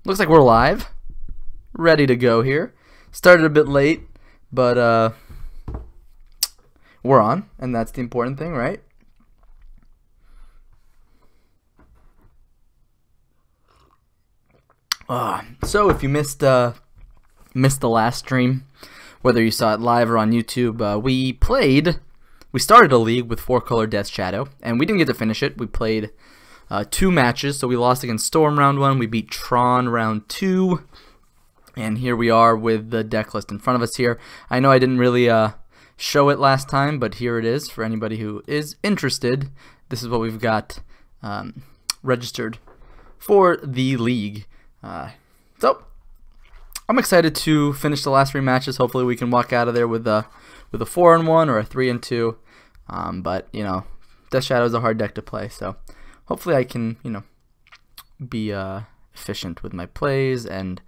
looks like we're live, ready to go here. Started a bit late, but we're on, and that's the important thing, right? So if you missed the last stream, whether you saw it live or on YouTube, we started a league with 4-color Death Shadow, and we didn't get to finish it. We played 2 matches, so we lost against Storm round 1, we beat Tron round 2, and here we are with the deck list in front of us here. I know I didn't really show it last time, but here it is for anybody who is interested. This is what we've got registered for the league. So I'm excited to finish the last 3 matches. Hopefully we can walk out of there with a 4-1 or a 3-2. But you know, Death Shadow is a hard deck to play, so hopefully I can, you know, be efficient with my plays and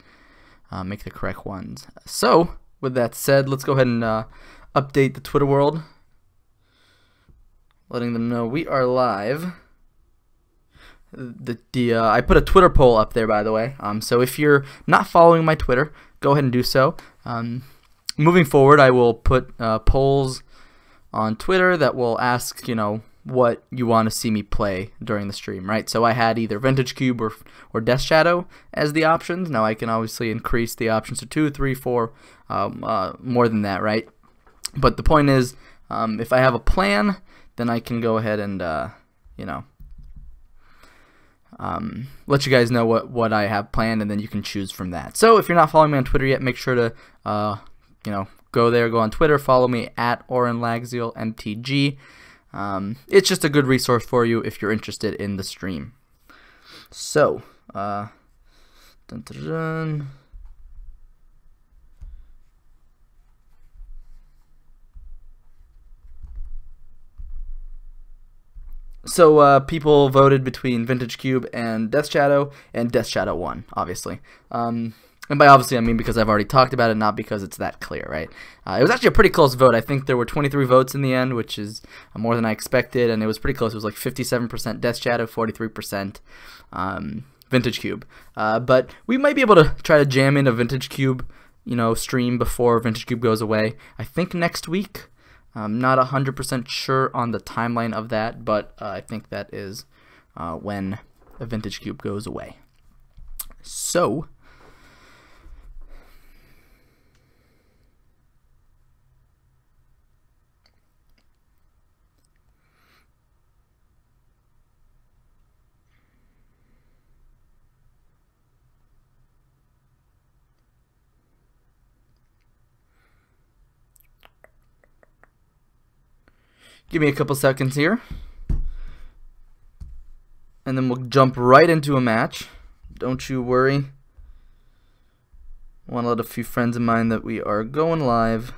make the correct ones. So with that said, let's go ahead and update the Twitter world, letting them know we are live. I put a Twitter poll up there, by the way. So if you're not following my Twitter, go ahead and do so. Moving forward, I will put polls on Twitter that will ask, you know, what you want to see me play during the stream, right? So I had either Vintage Cube or Death Shadow as the options. Now I can obviously increase the options to 2, 3, 4, more than that, right? But the point is, if I have a plan, then I can go ahead and, you know, let you guys know what I have planned, and then you can choose from that. So if you're not following me on Twitter yet, make sure to, you know, go on Twitter, follow me at Oren MTG. It's just a good resource for you if you're interested in the stream. So, dun, dun, dun. So people voted between Vintage Cube and Death Shadow won, obviously. And by obviously I mean because I've already talked about it, not because it's that clear, right? It was actually a pretty close vote. I think there were 23 votes in the end, which is more than I expected, and it was pretty close. It was like 57% Death Shadow, 43% Vintage Cube. But we might be able to try to jam in a Vintage Cube, you know, stream before Vintage Cube goes away. I think next week. I'm not 100% sure on the timeline of that, but I think that is when a Vintage Cube goes away. So, give me a couple seconds here, and then we'll jump right into a match. Don't you worry. I want to let a few friends of mine that we are going live.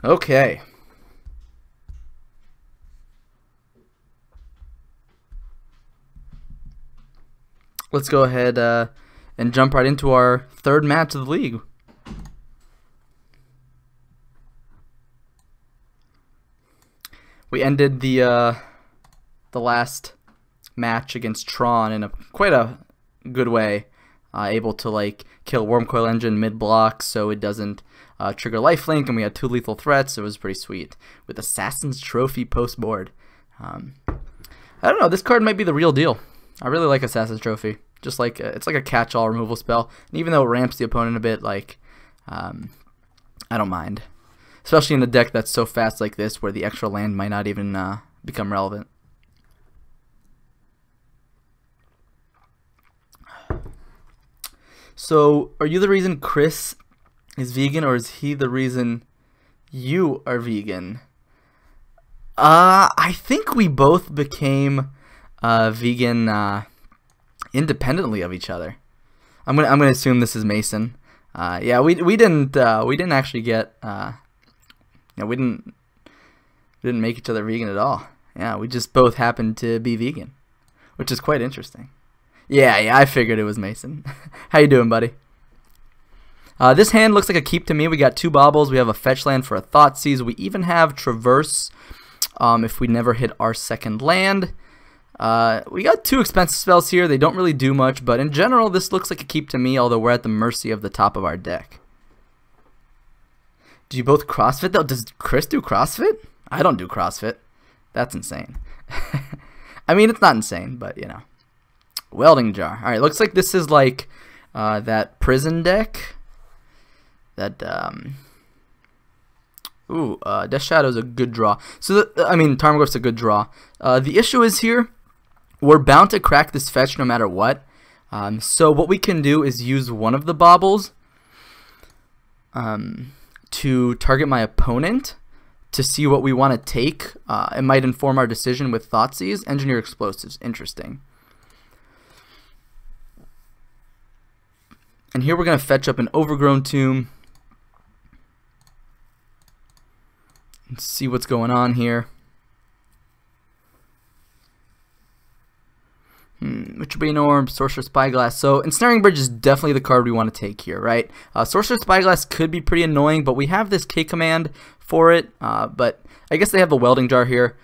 Okay. Let's go ahead and jump right into our 3rd match of the league. We ended the last match against Tron in quite a good way. Able to like kill Wormcoil Engine mid-block so it doesn't trigger lifelink, and we had 2 lethal threats. It was pretty sweet. With Assassin's Trophy post-board. I don't know, this card might be the real deal. I really like Assassin's Trophy. Just like it's like a catch-all removal spell. And even though it ramps the opponent a bit, like I don't mind. Especially in a deck that's so fast like this, where the extra land might not even become relevant. So, are you the reason Chris is vegan, or is he the reason you are vegan? I think we both became vegan independently of each other. I'm gonna assume this is Mason. Yeah, we didn't actually get we didn't make each other vegan at all. Yeah, we just both happened to be vegan, which is quite interesting. Yeah, I figured it was Mason. How you doing, buddy? This hand looks like a keep to me. We got 2 baubles. We have a fetch land for a Thoughtseize. We even have Traverse if we never hit our second land. We got 2 expensive spells here. They don't really do much, but in general, this looks like a keep to me, although we're at the mercy of the top of our deck. Do you both CrossFit, though? Does Chris do CrossFit? I don't do CrossFit. That's insane. I mean, it's not insane, but, you know. Welding Jar. Alright, looks like this is like that prison deck. That, Death Shadow's a good draw. So, Tarmogoyf's a good draw. The issue is here, we're bound to crack this fetch no matter what. So what we can do is use one of the baubles to target my opponent to see what we want to take. It might inform our decision with Thoughtseize. Engineer Explosives. Interesting. And here we're going to fetch up an Overgrown Tomb. Let's see what's going on here. Witcherbane Orb, Sorcerer Spyglass. So Ensnaring Bridge is definitely the card we want to take here, right? Sorcerer Spyglass could be pretty annoying, but we have this K command for it. But I guess they have the Welding Jar here.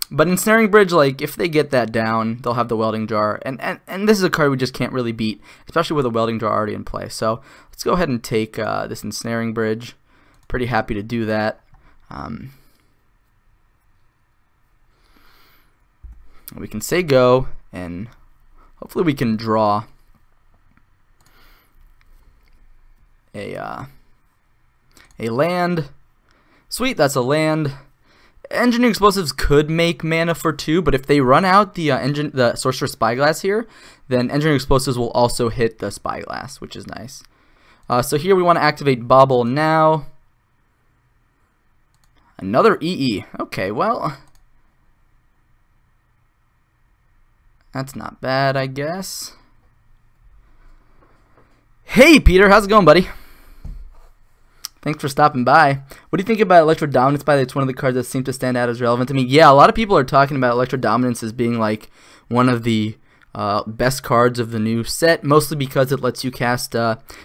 But Ensnaring Bridge, like, if they get that down, they'll have the Welding Jar. And this is a card we just can't really beat, especially with a Welding Jar already in play. So let's go ahead and take this Ensnaring Bridge. Pretty happy to do that. We can say go, and hopefully we can draw a land. Sweet, that's a land. Engineering Explosives could make mana for 2, but if they run out the Sorcerer Spyglass here, then Engineering Explosives will also hit the Spyglass, which is nice. So here we want to activate Bauble now. Another EE. Okay, well, that's not bad, I guess. Hey, Peter, how's it going, buddy? Thanks for stopping by. What do you think about Electro Dominance? By the way, it's one of the cards that seem to stand out as relevant to me. Yeah, a lot of people are talking about Electro Dominance as being like one of the best cards of the new set, mostly because it lets you cast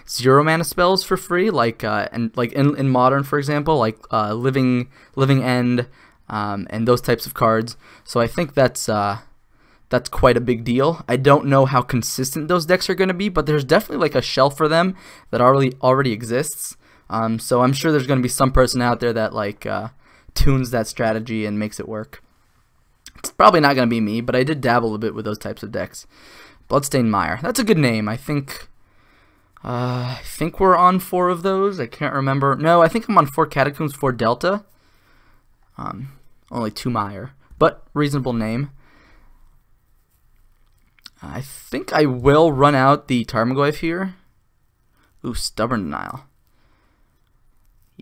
0 mana spells for free, like in Modern, for example, like Living End and those types of cards. So I think that's quite a big deal. I don't know how consistent those decks are going to be, but there's definitely like a shelf for them that already exists. So I'm sure there's going to be some person out there that like tunes that strategy and makes it work. It's probably not going to be me, but I did dabble a bit with those types of decks. Bloodstained Mire. That's a good name. I think we're on 4 of those. I can't remember. No, I think I'm on 4 Catacombs, 4 Delta. Only 2 Mire, but reasonable name. I think I will run out the Tarmogoyf here. Ooh, Stubborn Denial.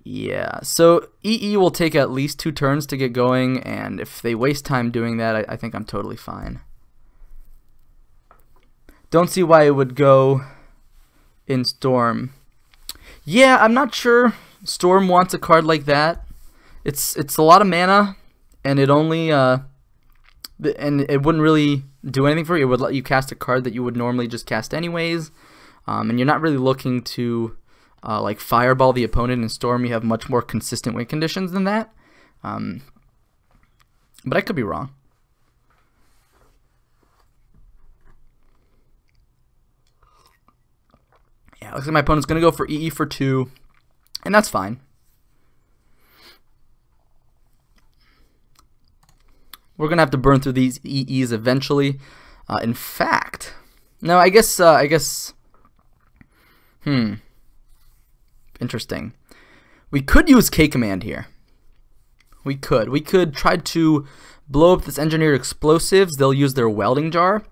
Yeah, so EE will take at least 2 turns to get going, and if they waste time doing that, I think I'm totally fine. Don't see why it would go in Storm. Yeah, I'm not sure Storm wants a card like that. It's a lot of mana, and it only and it wouldn't really do anything for you. It would let you cast a card that you would normally just cast anyways, and you're not really looking to like Fireball the opponent. In Storm, you have much more consistent win conditions than that. But I could be wrong. Yeah, looks like my opponent's going to go for EE for 2, and that's fine. We're going to have to burn through these EEs eventually. In fact, no, I guess, Interesting. We could use K command here. We could try to blow up this engineered explosives. They'll use their welding jar.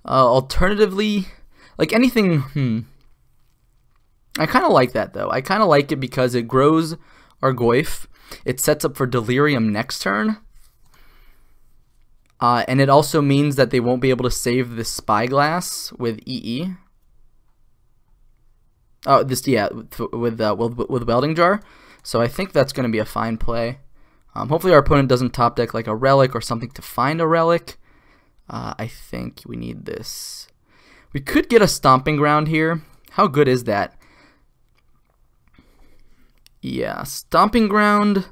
Alternatively, like anything, I kind of like that though. I kind of like it because it grows our Goyf. It sets up for delirium next turn. And it also means that they won't be able to save this spyglass with EE. Oh, this, yeah, with welding jar. So I think that's going to be a fine play. Hopefully our opponent doesn't top deck like a relic or something to find a relic. I think we need this. We could get a stomping ground here. How good is that? Yeah, stomping ground.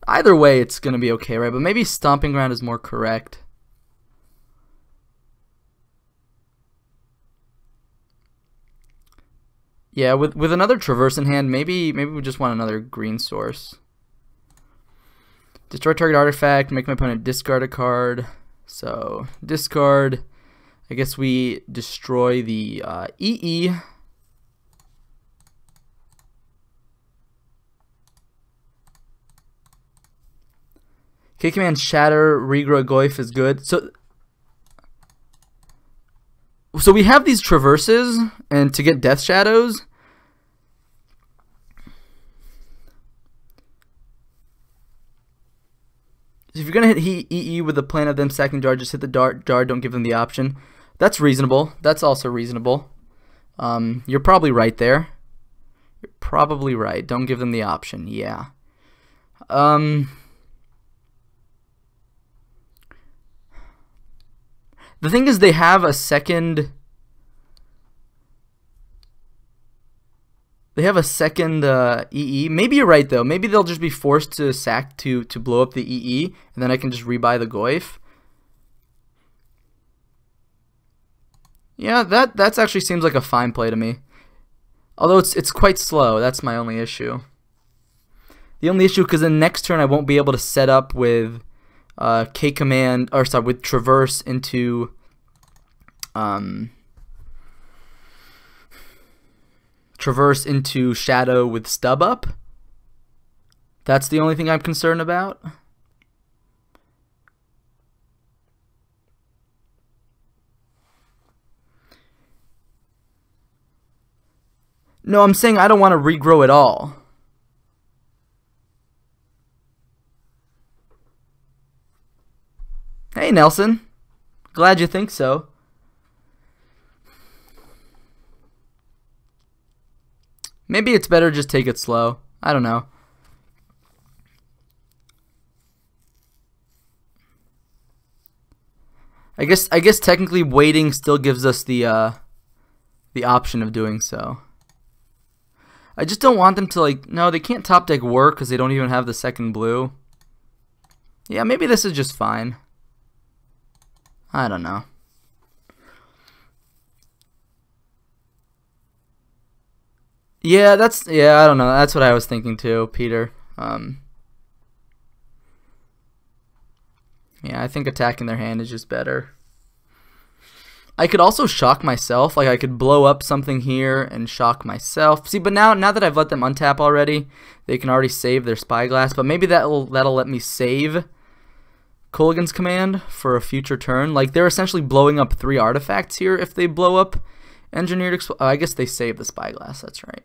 Either way, it's going to be okay, right? But maybe stomping ground is more correct. Yeah, with another traverse in hand, maybe we just want another green source. Destroy target artifact, make my opponent discard a card. So, discard. I guess we destroy the EE. K command shatter, regrow Goyf is good. So we have these traverses, and to get death shadows, if you're gonna hit EE with the plan of them sacking jar, just hit the jar, don't give them the option. That's reasonable. That's also reasonable. You're probably right there. You're probably right. Don't give them the option. Yeah. The thing is, they have a second. They have a second EE. Maybe you're right though. Maybe they'll just be forced to sack to blow up the EE, and then I can just rebuy the Goyf. Yeah, that's actually seems like a fine play to me. Although it's quite slow. That's my only issue. The only issue, because then next turn I won't be able to set up with K command, or sorry, with traverse into shadow with stub up. That's the only thing I'm concerned about. No, I'm saying I don't want to regrow at all. Hey, Nelson. Glad you think so. Maybe it's better just take it slow. I don't know. I guess technically waiting still gives us the option of doing so. I just don't want them to, like, no, they can't top deck work because they don't even have the second blue. Yeah, maybe this is just fine. I don't know. Yeah, I don't know. That's what I was thinking too, Peter. Yeah, I think attacking their hand is just better. I could also shock myself. Like, I could blow up something here and shock myself. See, but now that I've let them untap already, they can already save their spyglass. But maybe that'll let me save Kolaghan's command for a future turn. Like, they're essentially blowing up 3 artifacts here if they blow up engineered oh, I guess they save the spyglass. That's right.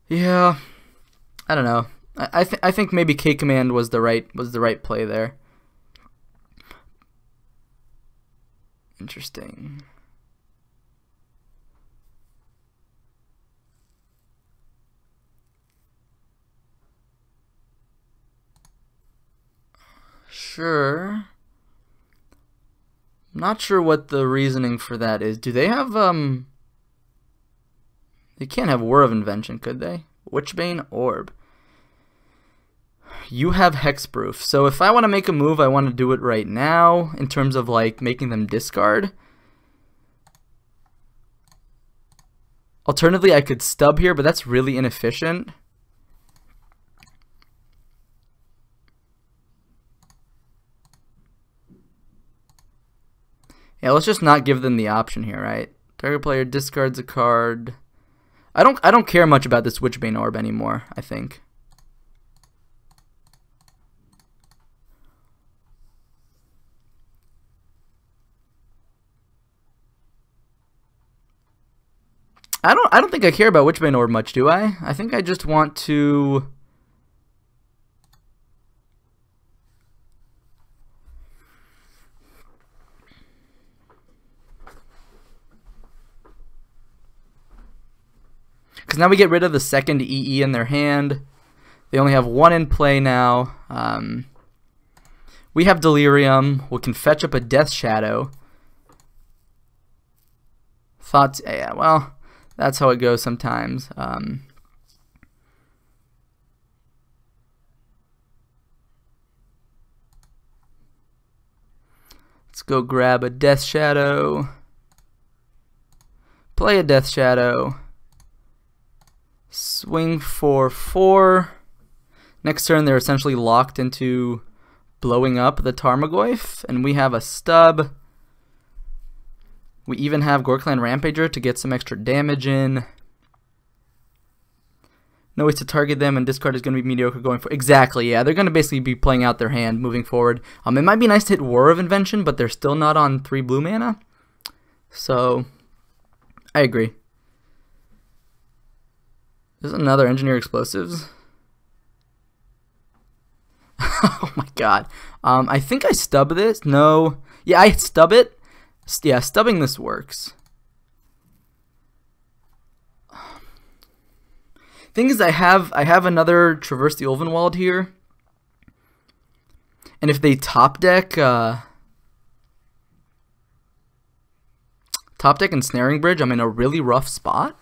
Yeah, I don't know. I think maybe K command was the right play there. Interesting. Sure. Not sure what the reasoning for that is. Do they have they can't have War of Invention, could they? Witchbane Orb. You have Hexproof. So if I want to make a move, I want to do it right now in terms of like making them discard. Alternatively, I could stub here, but that's really inefficient. Yeah, let's just not give them the option here, right? Target player discards a card. I don't care much about this Witchbane Orb anymore, I think. I don't think I care about Witchbane Orb much, do I? I think I just want to... Because now we get rid of the second EE in their hand. They only have one in play now. We have Delirium. We can fetch up a Death Shadow. Thoughts? Yeah, well, that's how it goes sometimes. Let's go grab a Death Shadow. Play a Death Shadow. Swing for 4. Next turn, they're essentially locked into blowing up the Tarmogoyf, and we have a stub. We even have Gorkland Rampager to get some extra damage in. No ways to target them, and discard is going to be mediocre going for. Exactly, yeah, they're going to basically be playing out their hand moving forward. It might be nice to hit War of Invention, but they're still not on 3 blue mana. So, I agree. There's another Engineer Explosives. Oh my god. I think I stub this. No. Yeah, I stub it. Yeah, stubbing this works. Thing is, I have another Traverse the Ulvenwald here. And if they top deck Ensnaring Bridge, I'm in a really rough spot.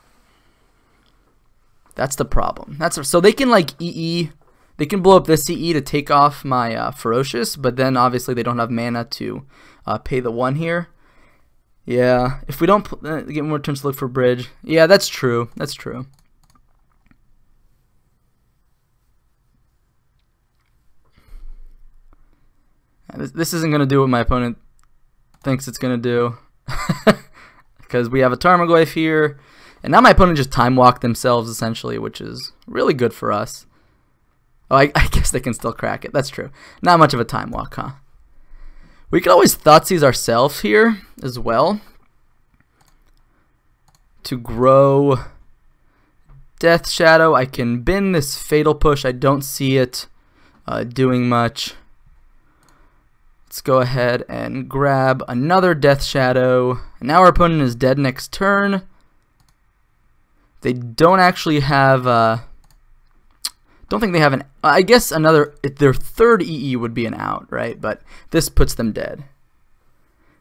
That's the problem. So they can like EE, they can blow up this EE to take off my Ferocious, but then obviously they don't have mana to pay the 1 here. Yeah, if we don't get more turns to look for bridge. Yeah, that's true. That's true. This isn't going to do what my opponent thinks it's going to do. Because we have a Tarmogoyf here. And now my opponent just time walked themselves, essentially, which is really good for us. Oh, I guess they can still crack it. That's true. Not much of a time walk, huh? We could always Thoughtseize ourselves here as well. To grow Death Shadow. I can bin this Fatal Push. I don't see it doing much. Let's go ahead and grab another Death Shadow. Now our opponent is dead next turn. They don't actually have, don't think they have an, I guess another, their third EE would be an out, right? But this puts them dead.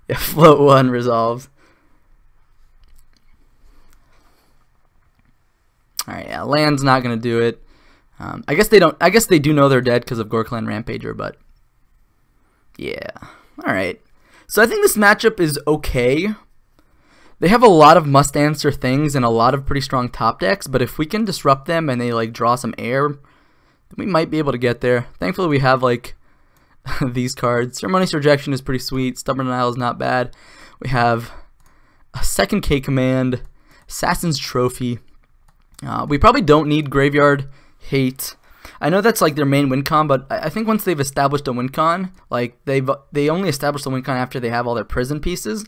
Yeah, float 1 resolves. Alright, yeah, land's not going to do it. I guess they do know they're dead because of Gorkland Rampager, but yeah. Alright. So I think this matchup is okay. They have a lot of must-answer things and a lot of pretty strong top decks, but if we can disrupt them and they like draw some air, then we might be able to get there. Thankfully, we have like these cards. Ceremonious Rejection is pretty sweet. Stubborn Denial is not bad. We have a second K command, Assassin's Trophy. We probably don't need Graveyard Hate. I know that's like their main win con, but I think once they've established a win con, like they only establish the win con after they have all their prison pieces.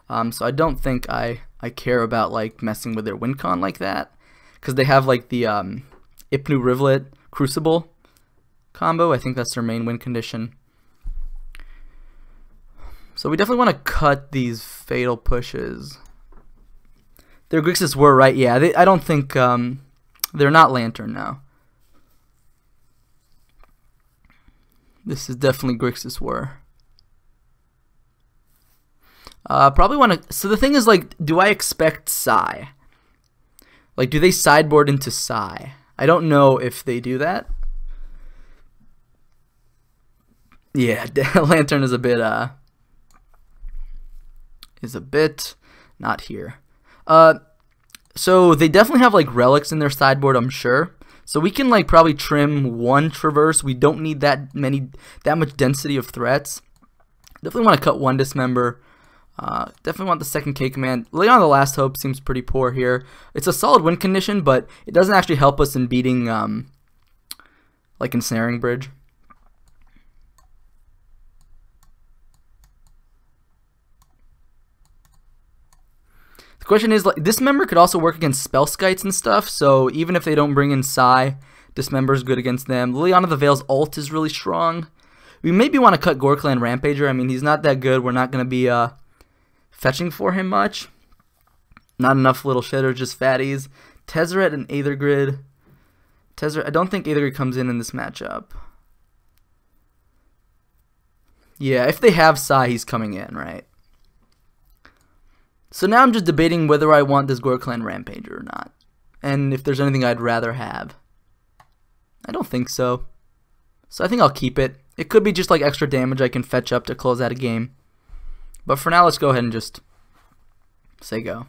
So I don't think I care about like messing with their win con like that, because they have like the Ipnu Rivulet Crucible combo. I think that's their main win condition. So we definitely want to cut these Fatal Pushes. Their Grixis were right, yeah. I don't think they're not Lantern now. This is definitely Grixis were. Probably want to. So the thing is, like, do I expect Psy? Like, do they sideboard into Psy? I don't know if they do that. Yeah, Lantern is a bit not here. So they definitely have like relics in their sideboard, I'm sure. So we can like probably trim 1 Traverse. We don't need that much density of threats. Definitely want to cut 1 Dismember. Definitely want the second K command. Lay on the Last Hope seems pretty poor here. It's a solid win condition, but it doesn't actually help us in beating like Ensnaring Bridge. The question is, like, Dismember could also work against Spell Skites and stuff, so even if they don't bring in Psy, Dismember is good against them. Liliana of the Veil's ult is really strong. We maybe want to cut Gorklan Rampager. I mean, he's not that good. We're not going to be fetching for him much. Not enough little shitters, just fatties. Tezzeret and Aethergrid. Tezzeret, I don't think Aethergrid comes in this matchup. Yeah, if they have Psy, he's coming in, right? So now I'm just debating whether I want this Gorklan Rampager or not. And if there's anything I'd rather have. I don't think so. So I think I'll keep it. It could be just like extra damage I can fetch up to close out a game. But for now, let's go ahead and just say go.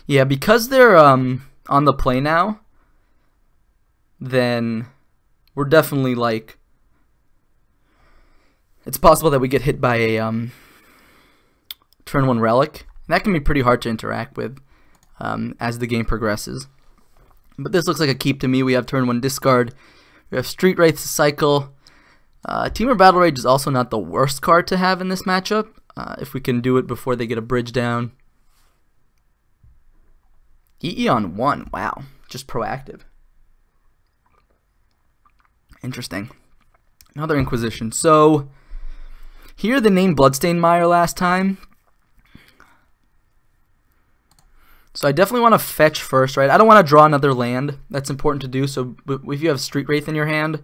Yeah, because they're on the play now, then we're definitely like, it's possible that we get hit by a turn 1 relic. And that can be pretty hard to interact with as the game progresses. But this looks like a keep to me. We have turn 1 discard. We have Street Wraith's cycle. Temur Battle Rage is also not the worst card to have in this matchup, if we can do it before they get a bridge down. EE on 1, wow, just proactive. Interesting. Another Inquisition. So, here they named Bloodstained Mire last time. So I definitely want to fetch first, right? I don't want to draw another land. That's important to do. So if you have Street Wraith in your hand,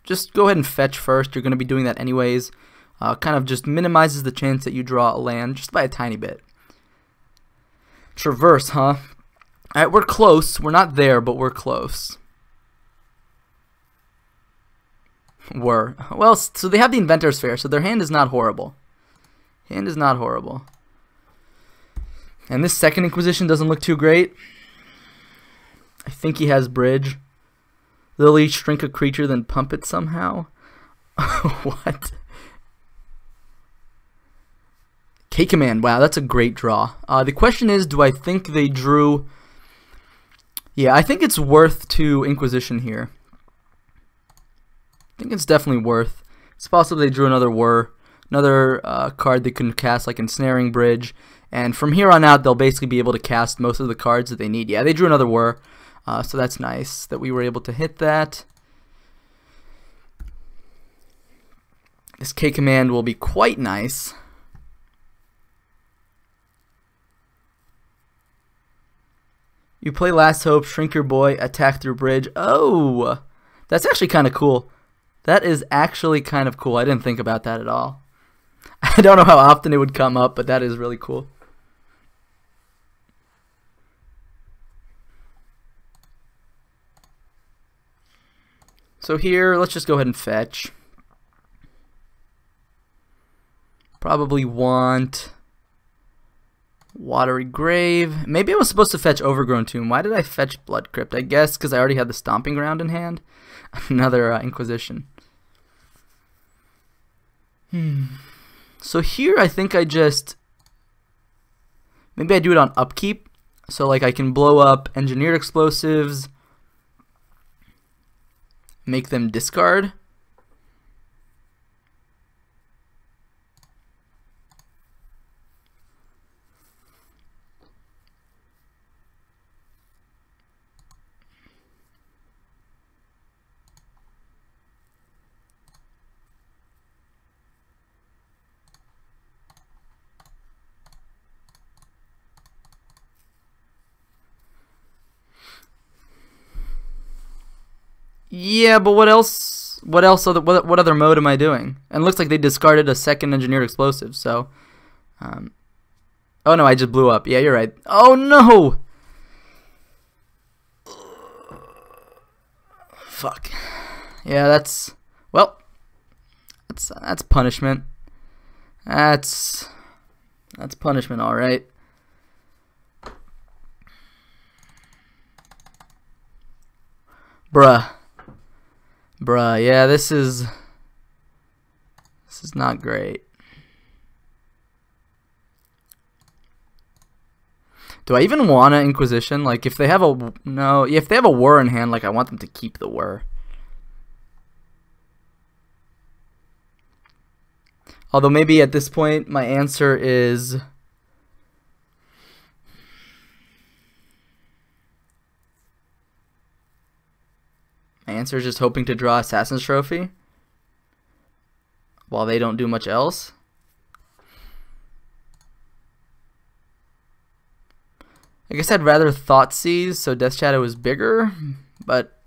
just go ahead and fetch first. You're going to be doing that anyways. Kind of just minimizes the chance that you draw a land just by a tiny bit. Traverse, huh? Alright, we're close. We're not there, but we're close. Well, so they have the Inventor's Fair, so their hand is not horrible. Hand is not horrible. And this second Inquisition doesn't look too great. I think he has Bridge. Lily, shrink a creature, then pump it somehow. What? K-Command. Wow, that's a great draw. The question is, do I think they drew... Yeah, I think it's worth to Inquisition here. I think it's definitely worth. It's possible they drew another card they couldn't cast, like Ensnaring Bridge. And from here on out, they'll basically be able to cast most of the cards that they need. Yeah, they drew another Whir, so that's nice that we were able to hit that. This K-Command will be quite nice. You play Last Hope, shrink your boy, attack through bridge. Oh, that's actually kind of cool. That is actually kind of cool. I didn't think about that at all. I don't know how often it would come up, but that is really cool. So here, let's just go ahead and fetch. Probably want Watery Grave. Maybe I was supposed to fetch Overgrown Tomb. Why did I fetch Blood Crypt? I guess because I already had the Stomping Ground in hand. Another Inquisition. So here I think I just... Maybe I do it on upkeep. So like I can blow up Engineered Explosives. Make them discard. Yeah, but what else? What other mode am I doing? And it looks like they discarded a second Engineered Explosive. So, oh no, I just blew up. Yeah, you're right. Oh no! Fuck. Yeah, that's punishment. That's punishment, all right. Bruh, yeah, this is This is not great. Do I even want an Inquisition? Like, if they have a... No, if they have a Whir in hand, like, I want them to keep the Whir. Although maybe at this point, my answer is... My answer is just hoping to draw Assassin's Trophy. While they don't do much else. I guess I'd rather Thoughtseize, so Death Shadow is bigger, but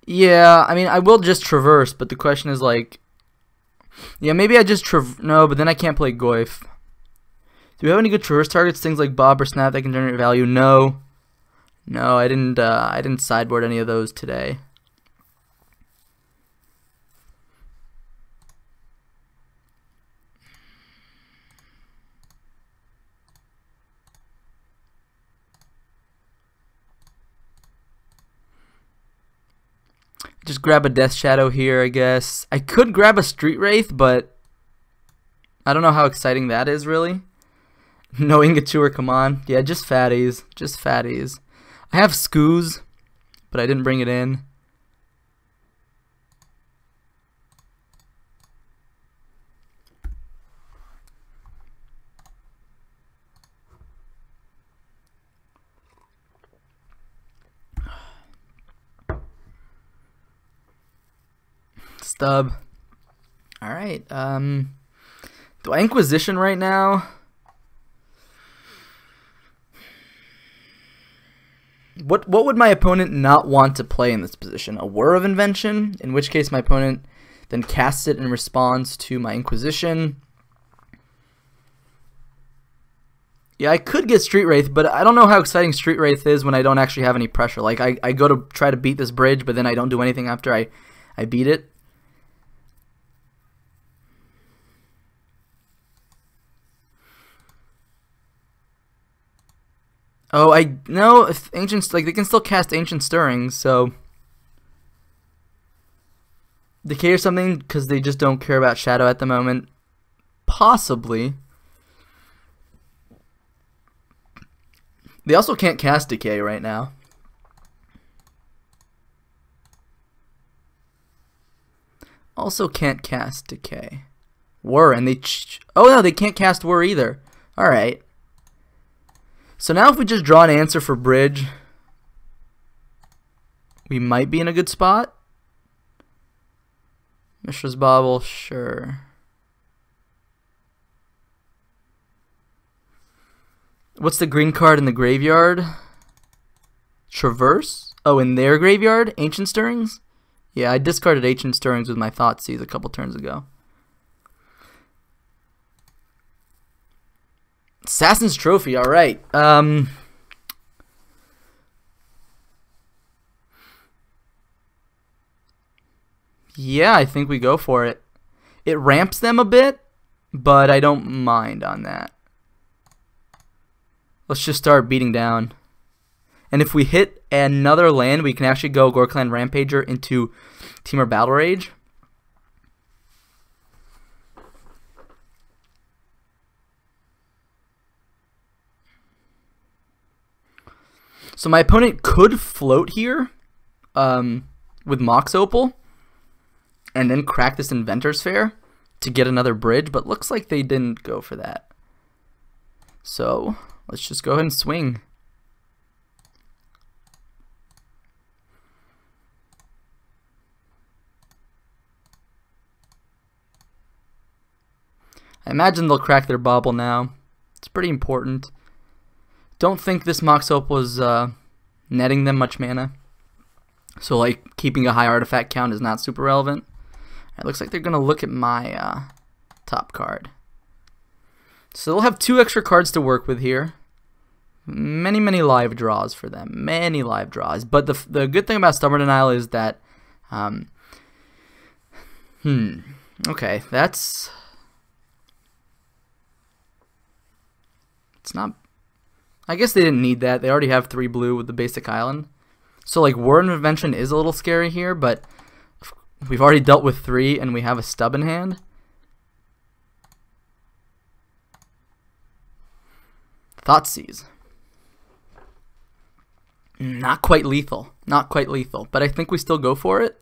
yeah, I mean, I will just traverse, but the question is like, yeah, maybe I just no, but then I can't play Goyf. Do we have any good traverse targets? Things like Bob or Snap that can generate value? No, no, I didn't sideboard any of those today. Just grab a Death Shadow here, I guess. I could grab a Street Wraith, but I don't know how exciting that is, really. No Ingature, come on. Yeah, just fatties. Just fatties. I have Skoos, but I didn't bring it in. Stub. Alright, do I Inquisition right now? What would my opponent not want to play in this position? A Whir of Invention? In which case my opponent then casts it in response to my Inquisition. Yeah, I could get Street Wraith, but I don't know how exciting Street Wraith is when I don't actually have any pressure. Like, I go to try to beat this bridge, but then I don't do anything after I beat it. Oh, I know if Ancients, like, they can still cast Ancient Stirrings, so Decay or something, because they just don't care about Shadow at the moment. Possibly. They also can't cast Decay right now. Also can't cast Decay. Whir, and they... Oh, no, they can't cast Whir either. Alright. So now if we just draw an answer for bridge, we might be in a good spot. Mishra's Bauble, sure. What's the green card in the graveyard? Traverse? Oh, in their graveyard? Ancient Stirrings? Yeah, I discarded Ancient Stirrings with my Thoughtseize a couple turns ago. Assassin's Trophy, alright. Yeah, I think we go for it. It ramps them a bit, but I don't mind on that. Let's just start beating down. And if we hit another land, we can actually go Gorkland Rampager into Temur Battle Rage. So my opponent could float here with Mox Opal and then crack this Inventor's Fair to get another bridge, but looks like they didn't go for that. So let's just go ahead and swing. I imagine they'll crack their Bauble now. It's pretty important. Don't think this Mox Opal is netting them much mana. So, like, keeping a high artifact count is not super relevant. It looks like they're going to look at my top card. So they'll have 2 extra cards to work with here. Many, many live draws for them. Many live draws. But the good thing about Stubborn Denial is that... okay, that's... It's not I guess they didn't need that. They already have 3 blue with the basic island. So like Word of Invention is a little scary here, but we've already dealt with 3 and we have a stub in hand. Thoughtseize. Not quite lethal. Not quite lethal. But I think we still go for it.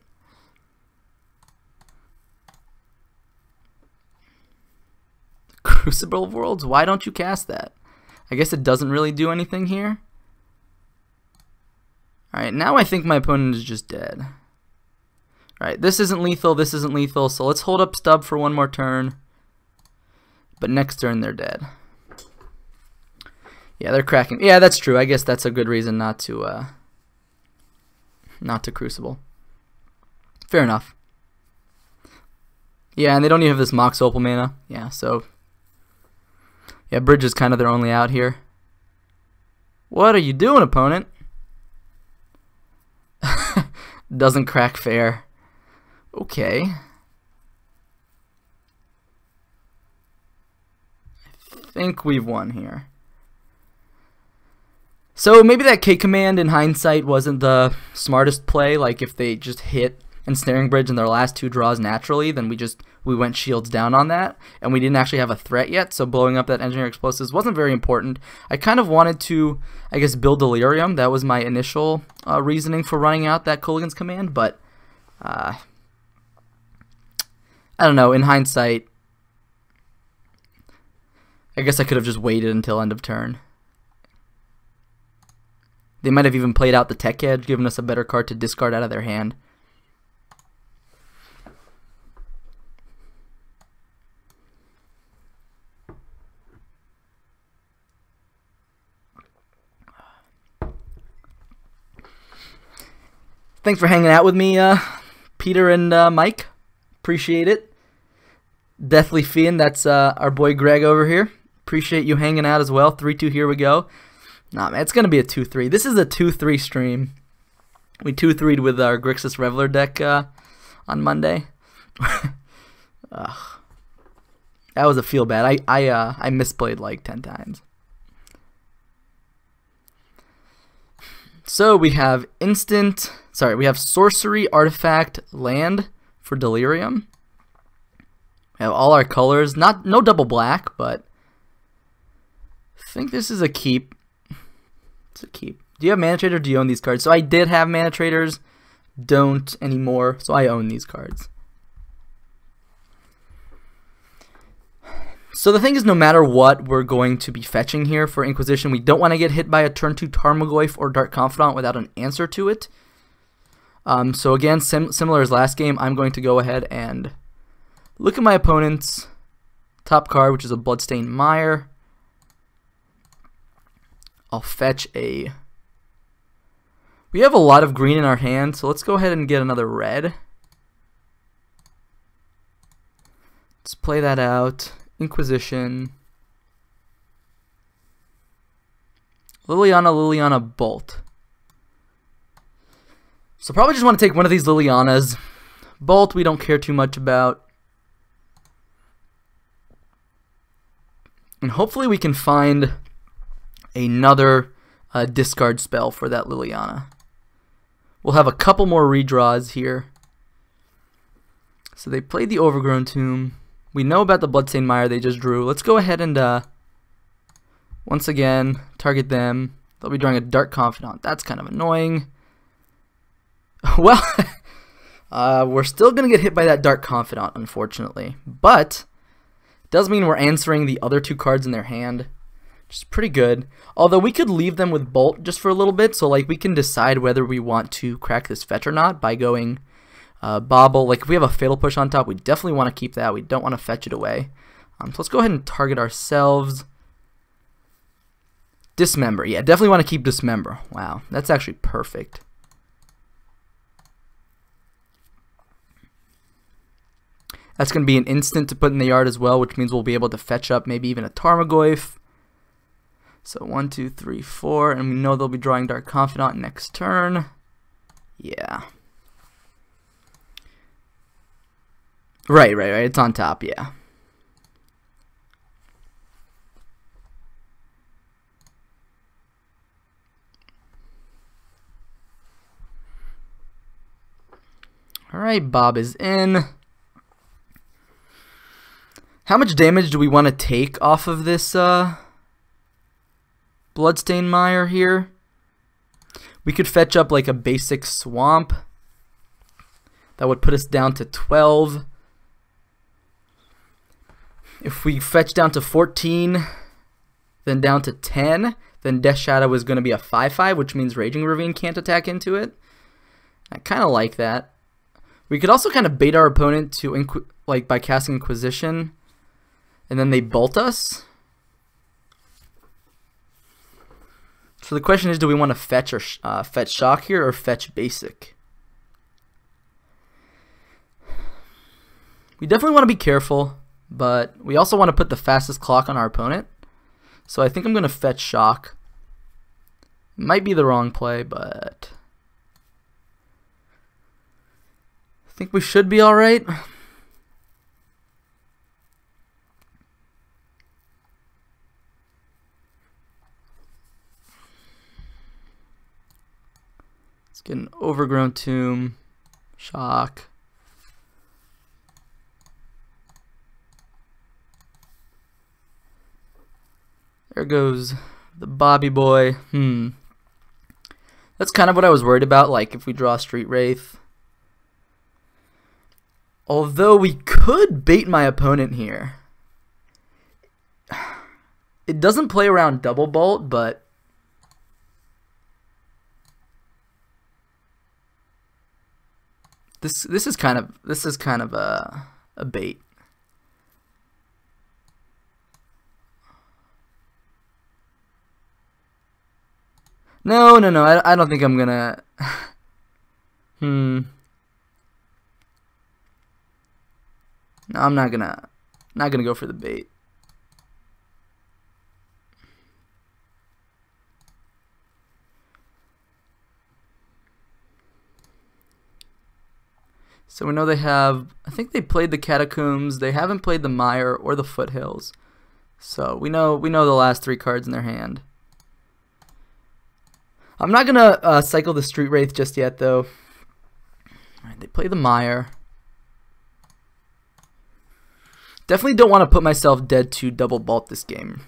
Crucible of Worlds? Why don't you cast that? I guess it doesn't really do anything here. Alright, now I think my opponent is just dead. Alright, this isn't lethal, this isn't lethal, so let's hold up stub for one more turn. But next turn they're dead. Yeah, they're cracking. Yeah, that's true. I guess that's a good reason not to Crucible. Fair enough. Yeah, and they don't even have this Mox Opal mana. Yeah, so yeah, Bridge is kind of their only out here. What are you doing, opponent? Doesn't crack fair. Okay. I think we've won here. So maybe that K command in hindsight wasn't the smartest play. Like if they just hit Ensnaring Bridge in their last 2 draws naturally, then we went shields down on that, and we didn't actually have a threat yet, so blowing up that Engineer Explosives wasn't very important. I kind of wanted to, I guess, build Delirium. That was my initial reasoning for running out that Culligan's command, but I don't know, in hindsight, I guess I could have just waited until end of turn. They might have even played out the Tech Edge, giving us a better card to discard out of their hand. Thanks for hanging out with me, Peter and Mike. Appreciate it. Deathly Fiend, that's our boy Greg over here. Appreciate you hanging out as well. 3-2, here we go. Nah, man, it's going to be a 2-3. This is a 2-3 stream. We 2-3'd with our Grixis Reveler deck on Monday. That was a feel bad. I misplayed like 10 times. So we have we have Sorcery, Artifact, Land for Delirium. We have all our colors. No double black, but I think this is a keep. It's a keep. Do you have Mana Trader or do you own these cards? So I did have Mana Traders, don't anymore, so I own these cards. So the thing is, no matter what, we're going to be fetching here for Inquisition. We don't want to get hit by a turn 2 Tarmogoyf or Dark Confidant without an answer to it. So again, similar as last game, I'm going to go ahead and look at my opponent's top card, which is a Bloodstained Mire. I'll fetch a... We have a lot of green in our hand, so let's go ahead and get another red. Let's play that out. Inquisition. Liliana, Bolt. So probably just want to take one of these Lilianas. Bolt we don't care too much about. And hopefully we can find another discard spell for that Liliana. We'll have a couple more redraws here. So they played the Overgrown Tomb. We know about the Bloodstained Mire they just drew. Let's go ahead and once again target them. They'll be drawing a Dark Confidant. That's kind of annoying. Well, we're still going to get hit by that Dark Confidant, unfortunately. But it does mean we're answering the other 2 cards in their hand, which is pretty good. Although we could leave them with Bolt just for a little bit, so like we can decide whether we want to crack this fetch or not by going Bobble. Like if we have a Fatal Push on top, we definitely want to keep that. We don't want to fetch it away. So let's go ahead and target ourselves. Dismember. Yeah, definitely want to keep Dismember. Wow, that's actually perfect. That's going to be an instant to put in the yard as well, which means we'll be able to fetch up maybe even a Tarmogoyf. So 1, 2, 3, 4, and we know they'll be drawing Dark Confidant next turn. Yeah. Right. It's on top, yeah. Alright, Bob is in. How much damage do we want to take off of this Bloodstain Mire here? We could fetch up like a basic swamp. That would put us down to 12. If we fetch down to 14, then down to 10, then Death Shadow is going to be a 5/5, which means Raging Ravine can't attack into it. I kind of like that. We could also kind of bait our opponent to like by casting Inquisition, and then they bolt us. So the question is, do we want to fetch or fetch Shock here or fetch Basic? We definitely want to be careful, but we also want to put the fastest clock on our opponent. So I think I'm going to fetch Shock. Might be the wrong play, but I think we should be alright. Let's get an Overgrown Tomb, Shock. There goes the Bobby boy. That's kind of what I was worried about, like if we draw Street Wraith. Although we could bait my opponent here. It doesn't play around Double Bolt, but this is kind of a bait. No, I don't think I'm gonna. No, I'm not gonna go for the bait. So we know they have. I think they played the Catacombs. They haven't played the Mire or the Foothills. So we know the last 3 cards in their hand. I'm not gonna cycle the Street Wraith just yet, though. Alright, they play the Mire. Definitely don't want to put myself dead to Double Bolt this game.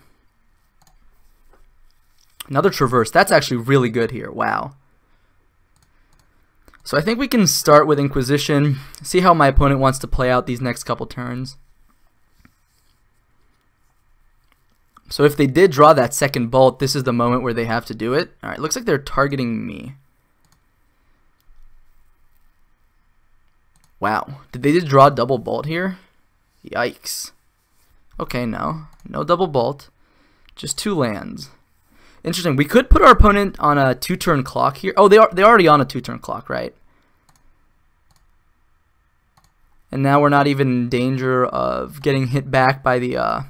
Another Traverse. That's actually really good here. Wow. So I think we can start with Inquisition. See how my opponent wants to play out these next couple turns. So if they did draw that second bolt, this is the moment where they have to do it. Alright, looks like they're targeting me. Wow. Did they just draw double bolt here? Yikes. Okay, no double bolt. Just 2 lands. Interesting. We could put our opponent on a 2-turn clock here. Oh, they're already on a 2-turn clock, right? And now we're not even in danger of getting hit back by the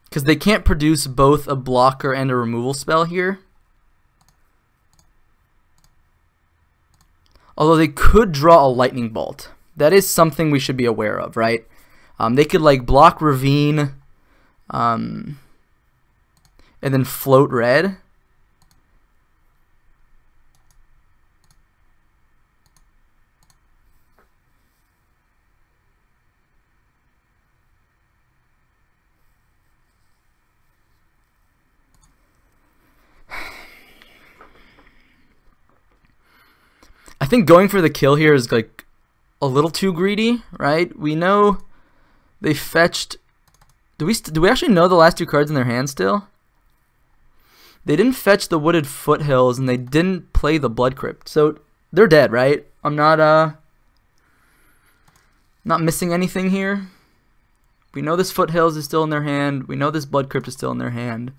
because they can't produce both a blocker and a removal spell here. Although they could draw a lightning bolt. That is something we should be aware of, right? They could like block Ravine and then float red. I think going for the kill here is like a little too greedy, right? We know they fetched. Do we actually know the last 2 cards in their hand still? They didn't fetch the Wooded Foothills and they didn't play the Blood Crypt, so they're dead, right? I'm not missing anything here. We know this Foothills is still in their hand. We know this Blood Crypt is still in their hand.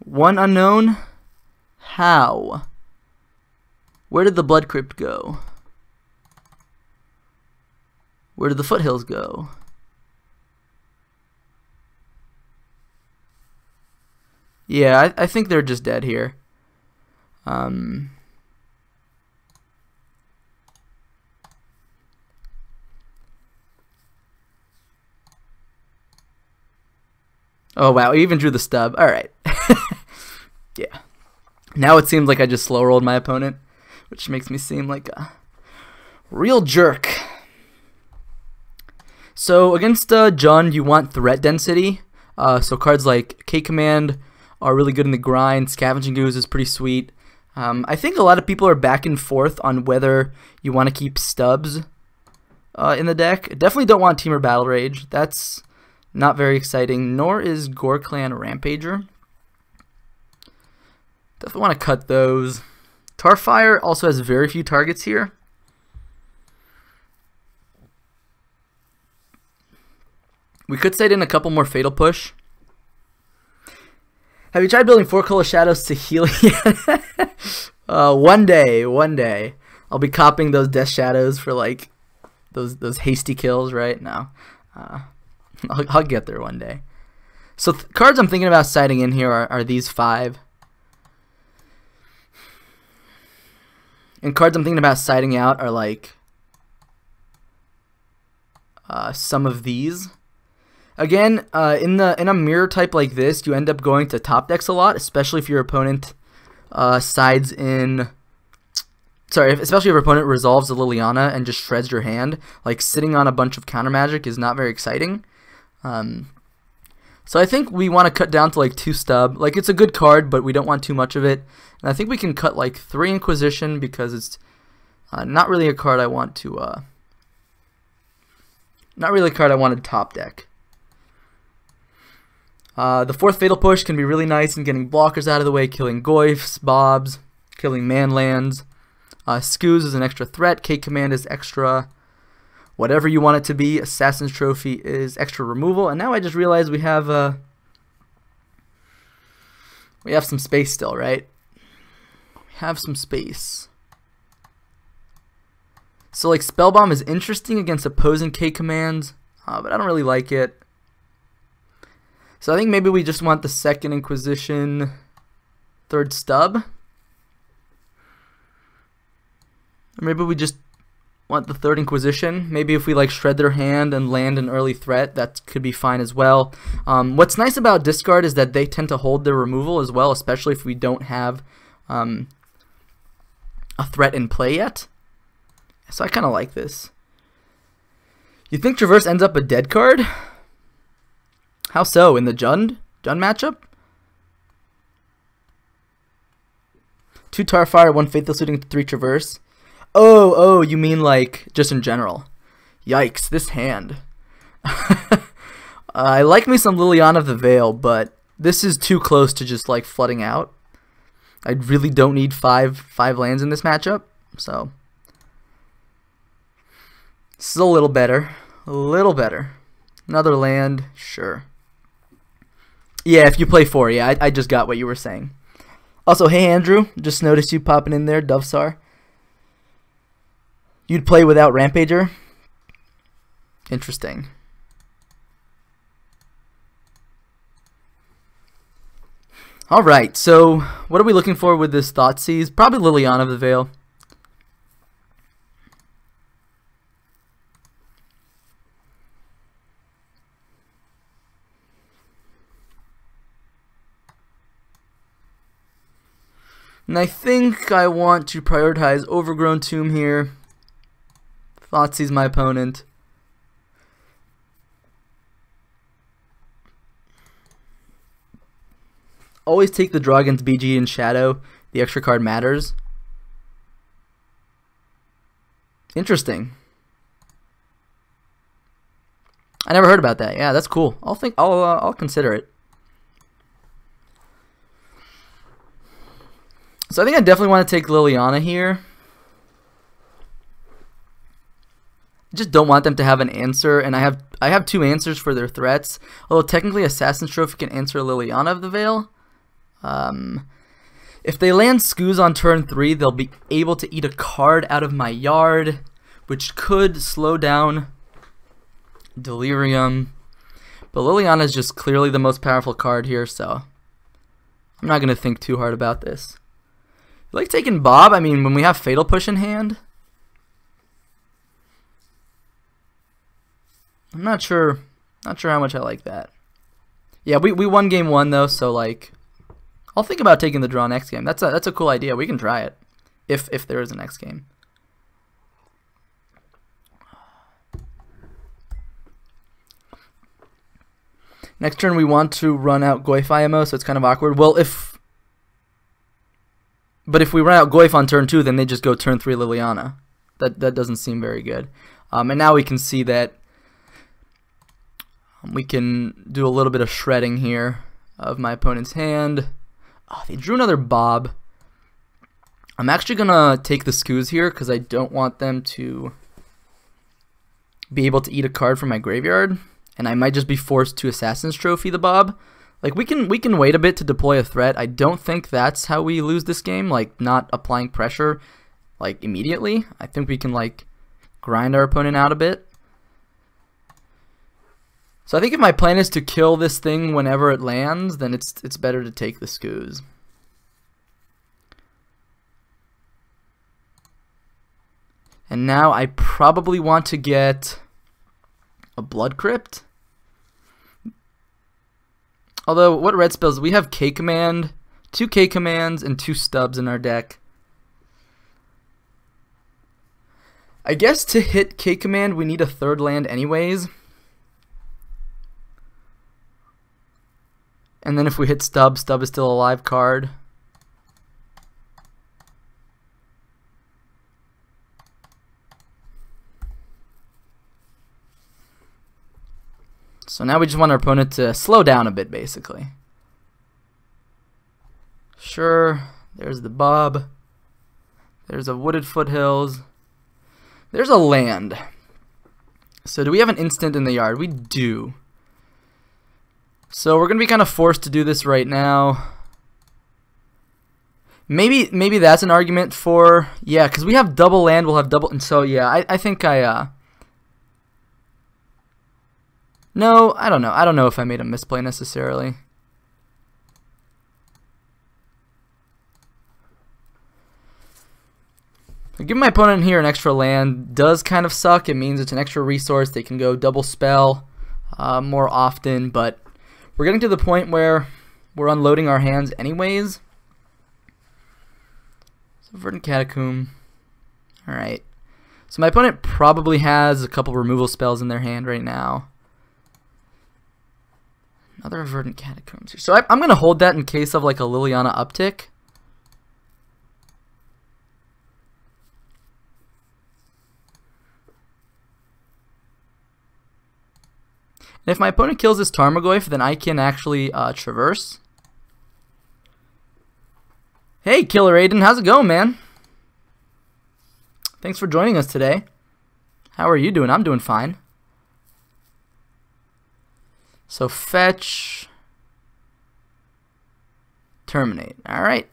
One unknown? How? Where did the Blood Crypt go? Where did the Foothills go? Yeah, I think they're just dead here. Oh wow, he even drew the stub. Alright. Yeah. Now it seems like I just slow rolled my opponent, which makes me seem like a real jerk. So against Jund, you want threat density. So cards like K-Command are really good in the grind. Scavenging Ooze is pretty sweet. I think a lot of people are back and forth on whether you want to keep stubs in the deck. Definitely don't want Temur Battle Rage. That's not very exciting, nor is Gore Clan Rampager. Definitely want to cut those. Tarfire also has very few targets here. We could set in a couple more Fatal Push. Have you tried building 4-color shadows to heal yet? One day. I'll be copying those Death Shadows for like those hasty kills, right? No. I'll get there one day. So cards I'm thinking about citing in here are these 5. And cards I'm thinking about citing out are like some of these. Again, in a mirror type like this, you end up going to top decks a lot, especially if your opponent sides in. Sorry, especially if your opponent resolves a Liliana and just shreds your hand. Like sitting on a bunch of counter magic is not very exciting. So I think we want to cut down to like 2 stub. Like it's a good card, but we don't want too much of it. And I think we can cut like 3 Inquisition because it's not really a card I want to. Not really a card I want to top deck. The 4th Fatal Push can be really nice in getting blockers out of the way, killing Goyfs, Bobs, killing Manlands. Skoos is an extra threat. K-Command is extra whatever you want it to be. Assassin's Trophy is extra removal. And now I just realized we have some space still, right? We have some space. So like Spellbomb is interesting against opposing K-Commands, but I don't really like it. So I think maybe we just want the 2nd Inquisition, 3rd stub. Or maybe we just want the 3rd Inquisition. Maybe if we like shred their hand and land an early threat, that could be fine as well. What's nice about discard is that they tend to hold their removal as well, especially if we don't have a threat in play yet. So I kind of like this. You think Traverse ends up a dead card? How so? In the Jund matchup? 2 Tarfire, 1 Faithful Suiting, 3 Traverse. Oh, you mean like just in general. Yikes, this hand. I like me some Liliana of the Veil, but this is too close to just like flooding out. I really don't need five lands in this matchup, so this is a little better. A little better. Another land, sure. Yeah, if you play 4, yeah, I just got what you were saying. Also, hey Andrew, just noticed you popping in there, Dovesar. You'd play without Rampager? Interesting. Alright, so what are we looking for with this Thoughtseize? Probably Liliana of the Veil. And I think I want to prioritize Overgrown Tomb here. Thoughtseize my opponent. Always take the draw against BG in Shadow. The extra card matters. Interesting. I never heard about that. Yeah, that's cool. I'll consider it. So I think I definitely want to take Liliana here. I just don't want them to have an answer, and I have 2 answers for their threats. Although technically Assassin's Trophy can answer Liliana of the Veil. If they land Skoos on turn 3, they'll be able to eat a card out of my yard, which could slow down Delirium. But Liliana is just clearly the most powerful card here, so I'm not going to think too hard about this. You like taking Bob? I mean, when we have Fatal Push in hand, I'm not sure how much I like that. Yeah, we won game 1 though, so like, I'll think about taking the draw next game. That's a cool idea. We can try it if there is a next game. Next turn we want to run out Goyf IMO, so it's kind of awkward. Well, if we run out Goyf on turn 2, then they just go turn 3 Liliana. That doesn't seem very good. And now we can see that we can do a little bit of shredding here of my opponent's hand. Oh, they drew another Bob. I'm actually gonna take the Scoos here because I don't want them to be able to eat a card from my graveyard, and I might just be forced to Assassin's Trophy the Bob. Like, we can wait a bit to deploy a threat. I don't think that's how we lose this game, like not applying pressure like immediately. I think we can like grind our opponent out a bit. So I think if my plan is to kill this thing whenever it lands, then it's better to take the Scoos. And now I probably want to get a Blood Crypt. Although, what red spells? We have K Command, 2 K Commands, and 2 Stubs in our deck. I guess to hit K Command, we need a 3rd land anyways. And then if we hit Stub, Stub is still a live card. So now we just want our opponent to slow down a bit, basically. Sure, there's the Bob. There's a Wooded Foothills. There's a land. So do we have an instant in the yard? We do. So we're going to be kind of forced to do this right now. Maybe that's an argument for... Yeah, because we have double land, we'll have double... And so, yeah, I think No, I don't know. I don't know if I made a misplay necessarily. Giving my opponent here an extra land does kind of suck. It means it's an extra resource. They can go double spell more often, but we're getting to the point where we're unloading our hands anyways. So Verdant Catacomb. Alright. So my opponent probably has a couple removal spells in their hand right now. Another Verdant Catacombs here. So I'm going to hold that in case of like a Liliana uptick. And if my opponent kills this Tarmogoyf, then I can actually traverse. Hey, Killer Aiden, how's it going, man? Thanks for joining us today. How are you doing? I'm doing fine. So fetch, terminate. All right.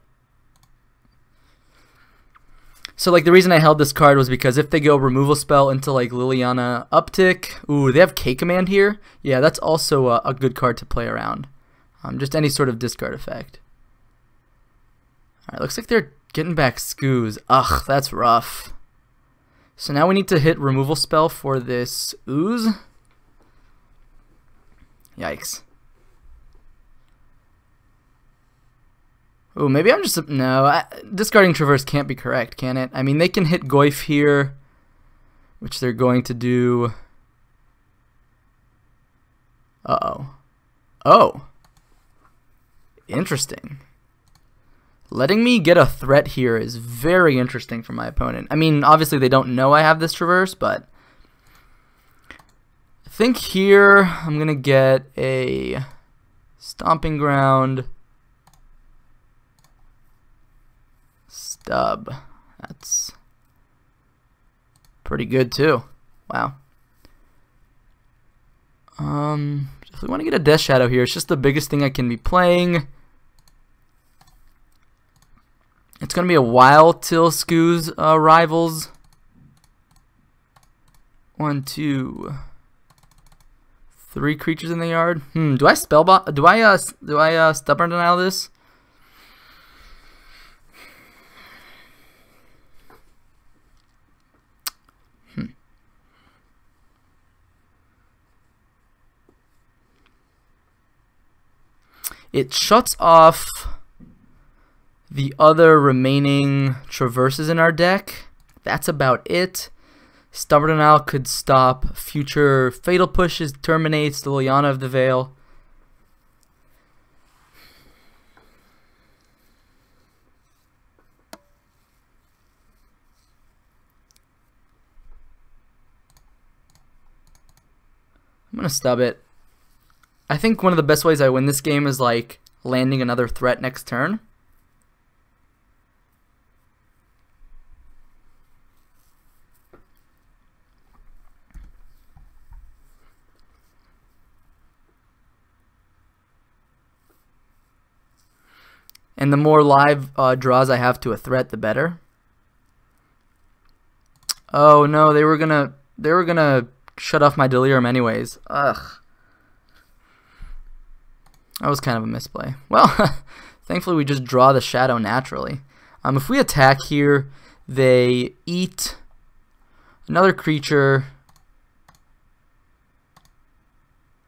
So like the reason I held this card was because if they go removal spell into like Liliana uptick, ooh, they have K Command here. Yeah, that's also a good card to play around. Just any sort of discard effect. All right, looks like they're getting back Scoos. Ugh, that's rough. So now we need to hit removal spell for this Ooze. Yikes. Ooh, maybe I'm just... No, discarding Traverse can't be correct, can it? I mean, they can hit Goyf here, which they're going to do... Uh-oh. Oh. Interesting. Letting me get a threat here is very interesting for my opponent. I mean, obviously they don't know I have this Traverse, but... I think here I'm going to get a Stomping Ground... Stub. That's pretty good too. Wow. If we want to get a Death Shadow here, it's just the biggest thing I can be playing. It's going to be a while till Scoos rivals. 1, 2, 3 creatures in the yard. Do I spellbot? Do I Stubborn Denial this? It shuts off the other remaining traverses in our deck. That's about it. Stubborn Denial could stop future Fatal Pushes, terminates the Liliana of the Veil. I'm gonna stub it. I think one of the best ways I win this game is like landing another threat next turn. And the more live draws I have to a threat, the better. Oh no, they were gonna shut off my Delirium anyways. Ugh. That was kind of a misplay. Well, thankfully we just draw the shadow naturally. If we attack here, they eat another creature.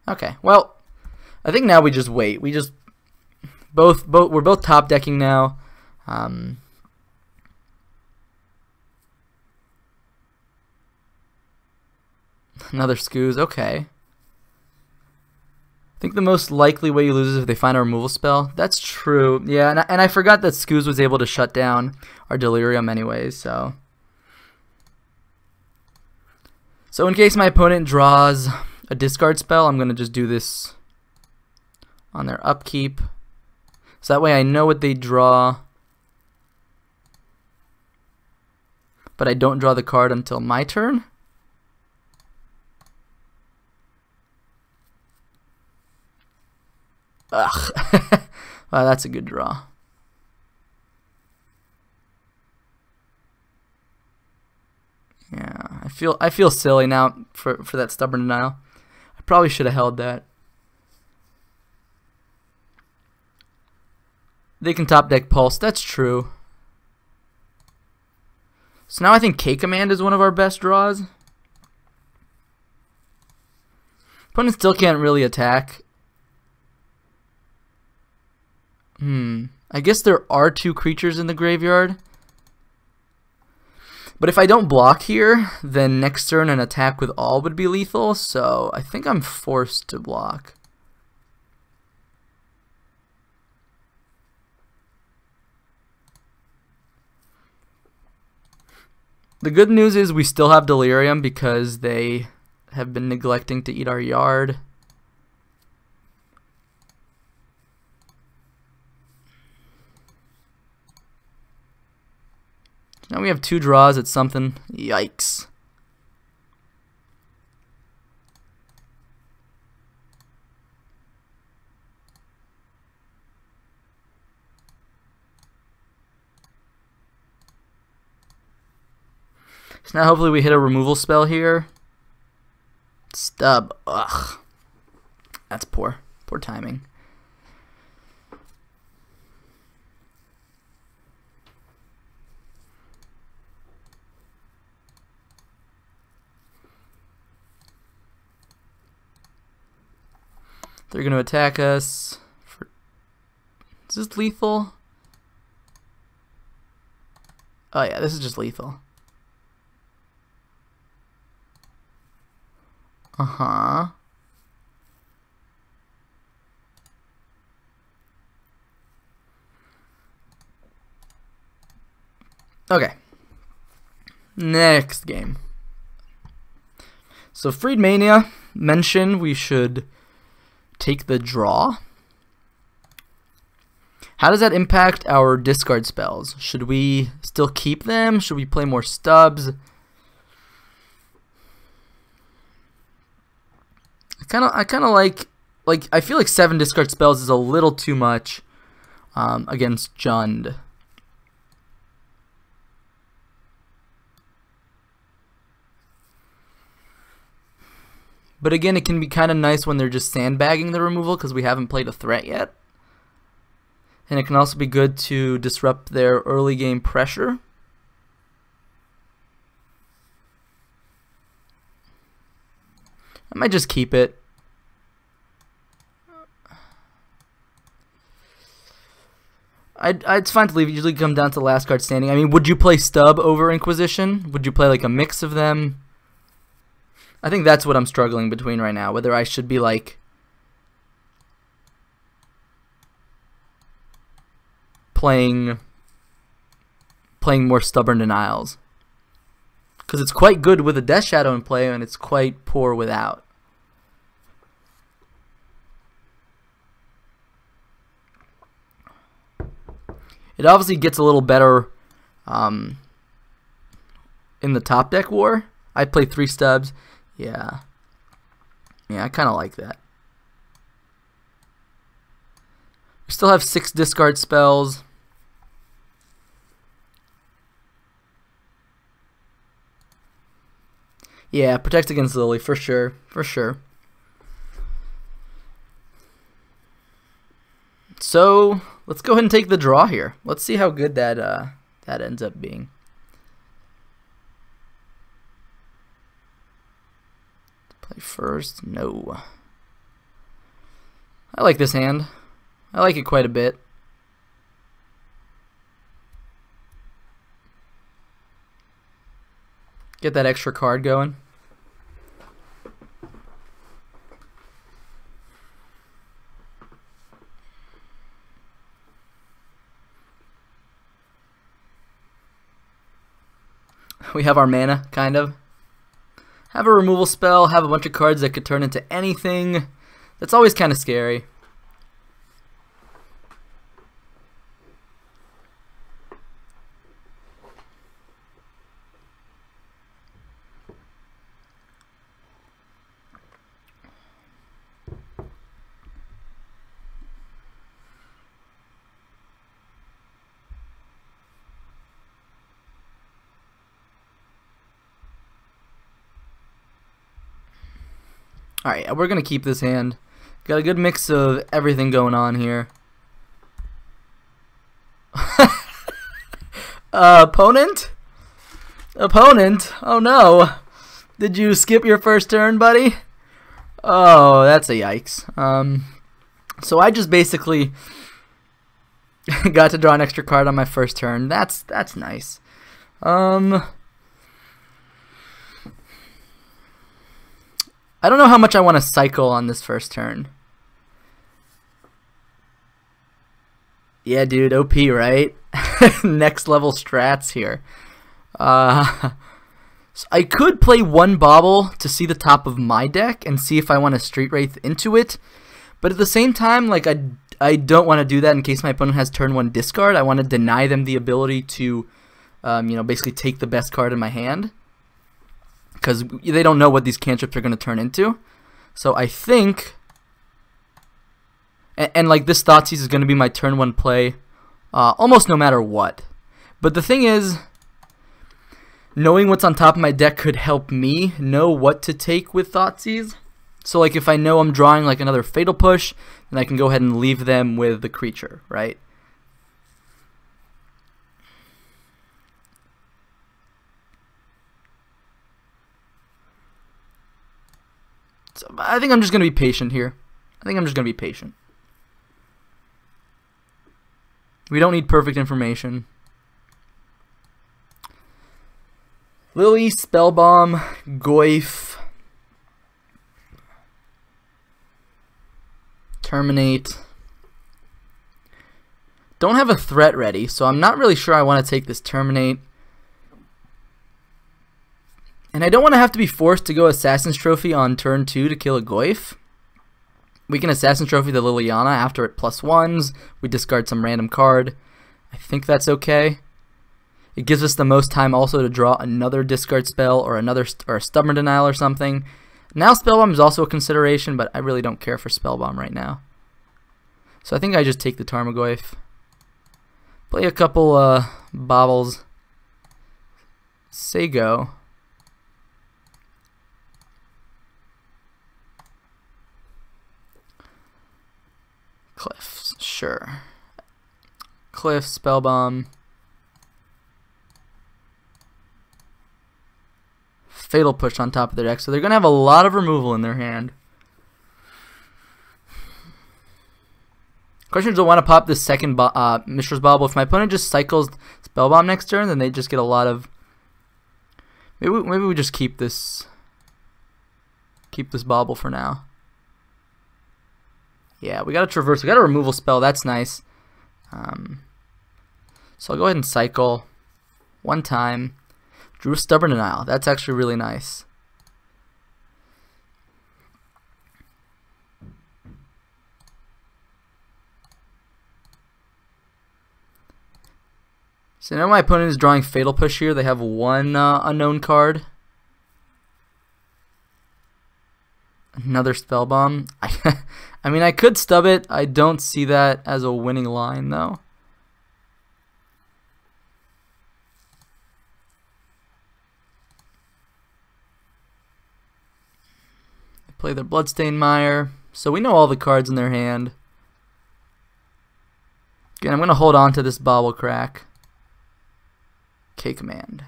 Okay, well, I think now we just wait. We just we're both top decking now. Another Scooz, okay. I think the most likely way you lose is if they find a removal spell. That's true. Yeah, and I forgot that Scooz was able to shut down our Delirium anyways, so. So in case my opponent draws a discard spell, I'm going to just do this on their upkeep. So that way I know what they draw, but I don't draw the card until my turn. Ugh. Wow, that's a good draw. Yeah, I feel silly now for that Stubborn Denial. I probably should have held that. They can top deck Pulse, that's true. So now I think K-Command is one of our best draws. Opponent still can't really attack. I guess there are 2 creatures in the graveyard. But if I don't block here, then next turn an attack with all would be lethal, so I think I'm forced to block. The good news is we still have Delirium because they have been neglecting to eat our yard. Now we have 2 draws at something. Yikes. So now hopefully we hit a removal spell here. Stub. Ugh. That's poor. Poor timing. They're going to attack us. Is this lethal? Oh yeah, this is just lethal. Uh-huh. Okay. Next game. So Freed Mania mentioned we should take the draw. How does that impact our discard spells? Should we still keep them? Should we play more stubs? I kind of like I feel like 7 discard spells is a little too much against Jund. But again, it can be kind of nice when they're just sandbagging the removal because we haven't played a threat yet. And it can also be good to disrupt their early game pressure. I might just keep it. it's fine to leave. It usually come down to the last card standing. I mean, would you play Stub over Inquisition? Would you play like a mix of them? I think that's what I'm struggling between right now. Whether I should be like playing more Stubborn Denials, because it's quite good with a Death Shadow in play, and it's quite poor without. It obviously gets a little better in the top deck war. I play 3 stubs. Yeah, I kind of like that. We still have 6 discard spells. Yeah, protect against Lily for sure, for sure. So let's go ahead and take the draw here. Let's see how good that that ends up being. Play first? No. I like this hand. I like it quite a bit. Get that extra card going. We have our mana, kind of. Have a removal spell, have a bunch of cards that could turn into anything. That's always kind of scary. Alright, we're going to keep this hand. Got a good mix of everything going on here. Opponent? Opponent? Oh no. Did you skip your first turn, buddy? Oh, that's a yikes. So I just basically got to draw an extra card on my first turn. That's nice. I don't know how much I want to cycle on this first turn. Yeah, dude, OP, right? Next level strats here. So I could play 1 Bauble to see the top of my deck and see if I want to Street Wraith into it. But at the same time, like I don't want to do that in case my opponent has turn 1 discard. I want to deny them the ability to, you know, basically take the best card in my hand, because they don't know what these cantrips are going to turn into. So I think, and like this Thoughtseize is going to be my turn 1 play, almost no matter what. But the thing is, knowing what's on top of my deck could help me know what to take with Thoughtseize. So like if I know I'm drawing like another Fatal Push, then I can go ahead and leave them with the creature, right? So I think I'm just going to be patient here. We don't need perfect information. Lily, Spellbomb, Goyf, Terminate. Don't have a threat ready, so I'm not really sure I want to take this Terminate. And I don't want to have to be forced to go Assassin's Trophy on turn 2 to kill a Goyf. We can Assassin's Trophy the Liliana after it +1s. We discard some random card. I think that's okay. It gives us the most time also to draw another discard spell or a Stubborn Denial or something. Now Spellbomb is also a consideration, but I really don't care for Spellbomb right now. So I think I just take the Tarmogoyf. Play a couple baubles. Say go. Cliffs, sure. Cliff, Spellbomb. Fatal Push on top of their deck, so they're going to have a lot of removal in their hand. Question is, do I want to pop this second Mishra's Bauble? If my opponent just cycles Spellbomb next turn, then they just get a lot of... Maybe we just keep this Bauble for now. Yeah, we got a Traverse. We got a removal spell. That's nice. So I'll go ahead and cycle one time. Drew a Stubborn Denial. That's actually really nice. So now my opponent is drawing Fatal Push here. They have one unknown card. Another Spellbomb. I mean, I could stub it. I don't see that as a winning line, though. They play their Bloodstained Mire. So we know all the cards in their hand. Again, I'm going to hold on to this Bauble Crack. K-Command.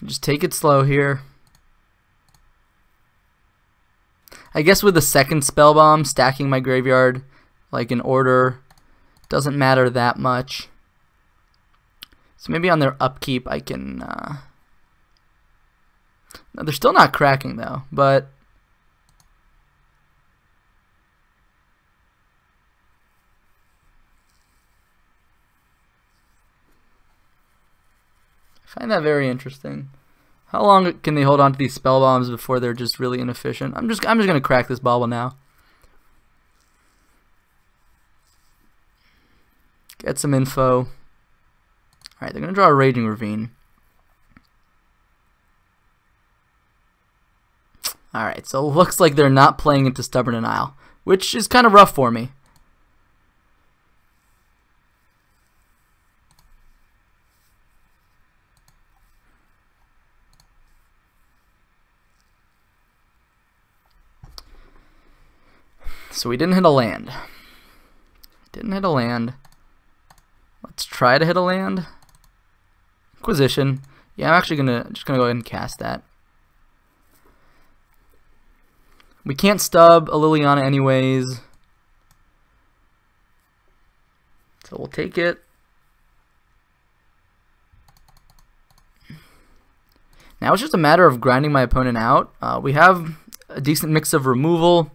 Just take it slow here. I guess with the second Spellbomb, stacking my graveyard like in order doesn't matter that much. So maybe on their upkeep I can... No, they're still not cracking though, but... I find that very interesting. How long can they hold on to these spell bombs before they're just really inefficient? I'm just gonna crack this Bauble now. Get some info. Alright, they're gonna draw a Raging Ravine. Alright, so it looks like they're not playing into Stubborn Denial, which is kind of rough for me. So we didn't hit a land. Didn't hit a land. Let's try to hit a land. Inquisition. Yeah, I'm actually just gonna go ahead and cast that. We can't stub a Liliana anyways, so we'll take it. Now it's just a matter of grinding my opponent out. We have a decent mix of removal.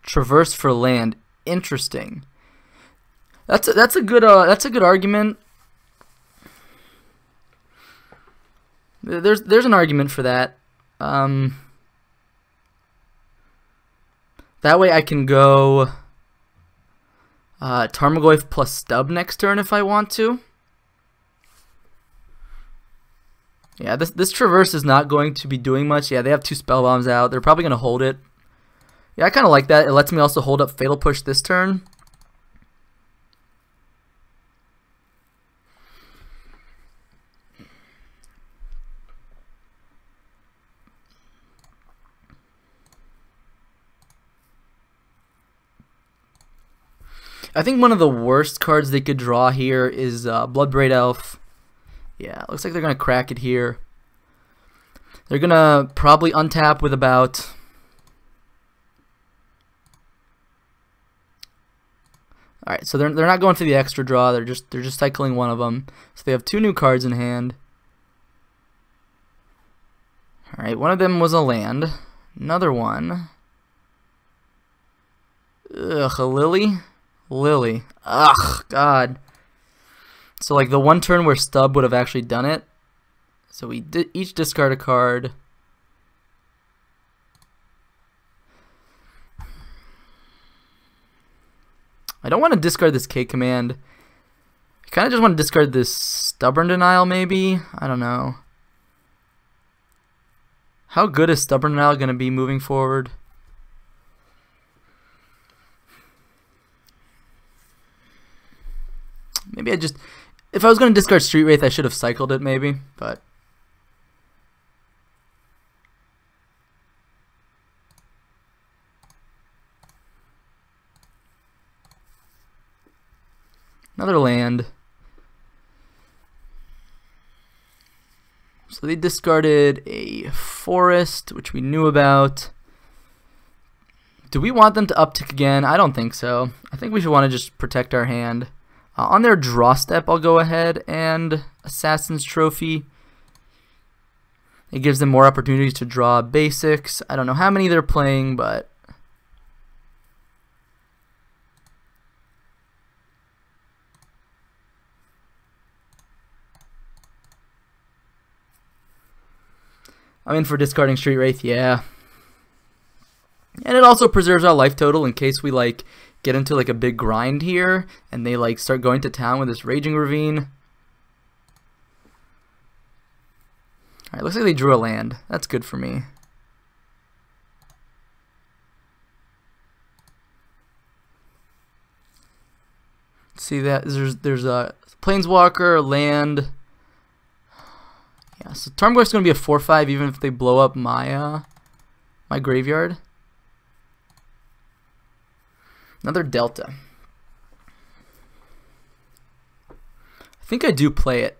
Traverse for land. Interesting. That's a good argument. There's an argument for that. That way I can go Tarmogoyf plus stub next turn if I want to. Yeah, this Traverse is not going to be doing much. Yeah, they have two spell bombs out. They're probably going to hold it. Yeah, I kind of like that. It lets me also hold up Fatal Push this turn. I think one of the worst cards they could draw here is Bloodbraid Elf. Yeah, looks like they're going to crack it here. They're going to probably untap with about... Alright, so they're not going for the extra draw, they're just cycling one of them. So they have two new cards in hand. Alright, one of them was a land. Another one. Ugh, a Lily? Lily. Ugh, God. So like the one turn where stub would have actually done it. So we each discard a card. I don't want to discard this K command. I kind of just want to discard this Stubborn Denial maybe. I don't know. How good is Stubborn Denial going to be moving forward? Maybe if I was going to discard Street Wraith, I should have cycled it maybe, but... Another land. So they discarded a forest, which we knew about. Do we want them to uptick again? I don't think so. I think we should want to just protect our hand. On their draw step, I'll go ahead and Assassin's Trophy. It gives them more opportunities to draw basics. I don't know how many they're playing, but I'm in for discarding Street Wraith, yeah. And it also preserves our life total in case we like get into like a big grind here and they like start going to town with this Raging Ravine. Alright, looks like they drew a land. That's good for me. See that there's a Planeswalker, land. Yeah, so Tarmogoyf's gonna be a 4/5 even if they blow up my my graveyard. Another Delta. I think I do play it.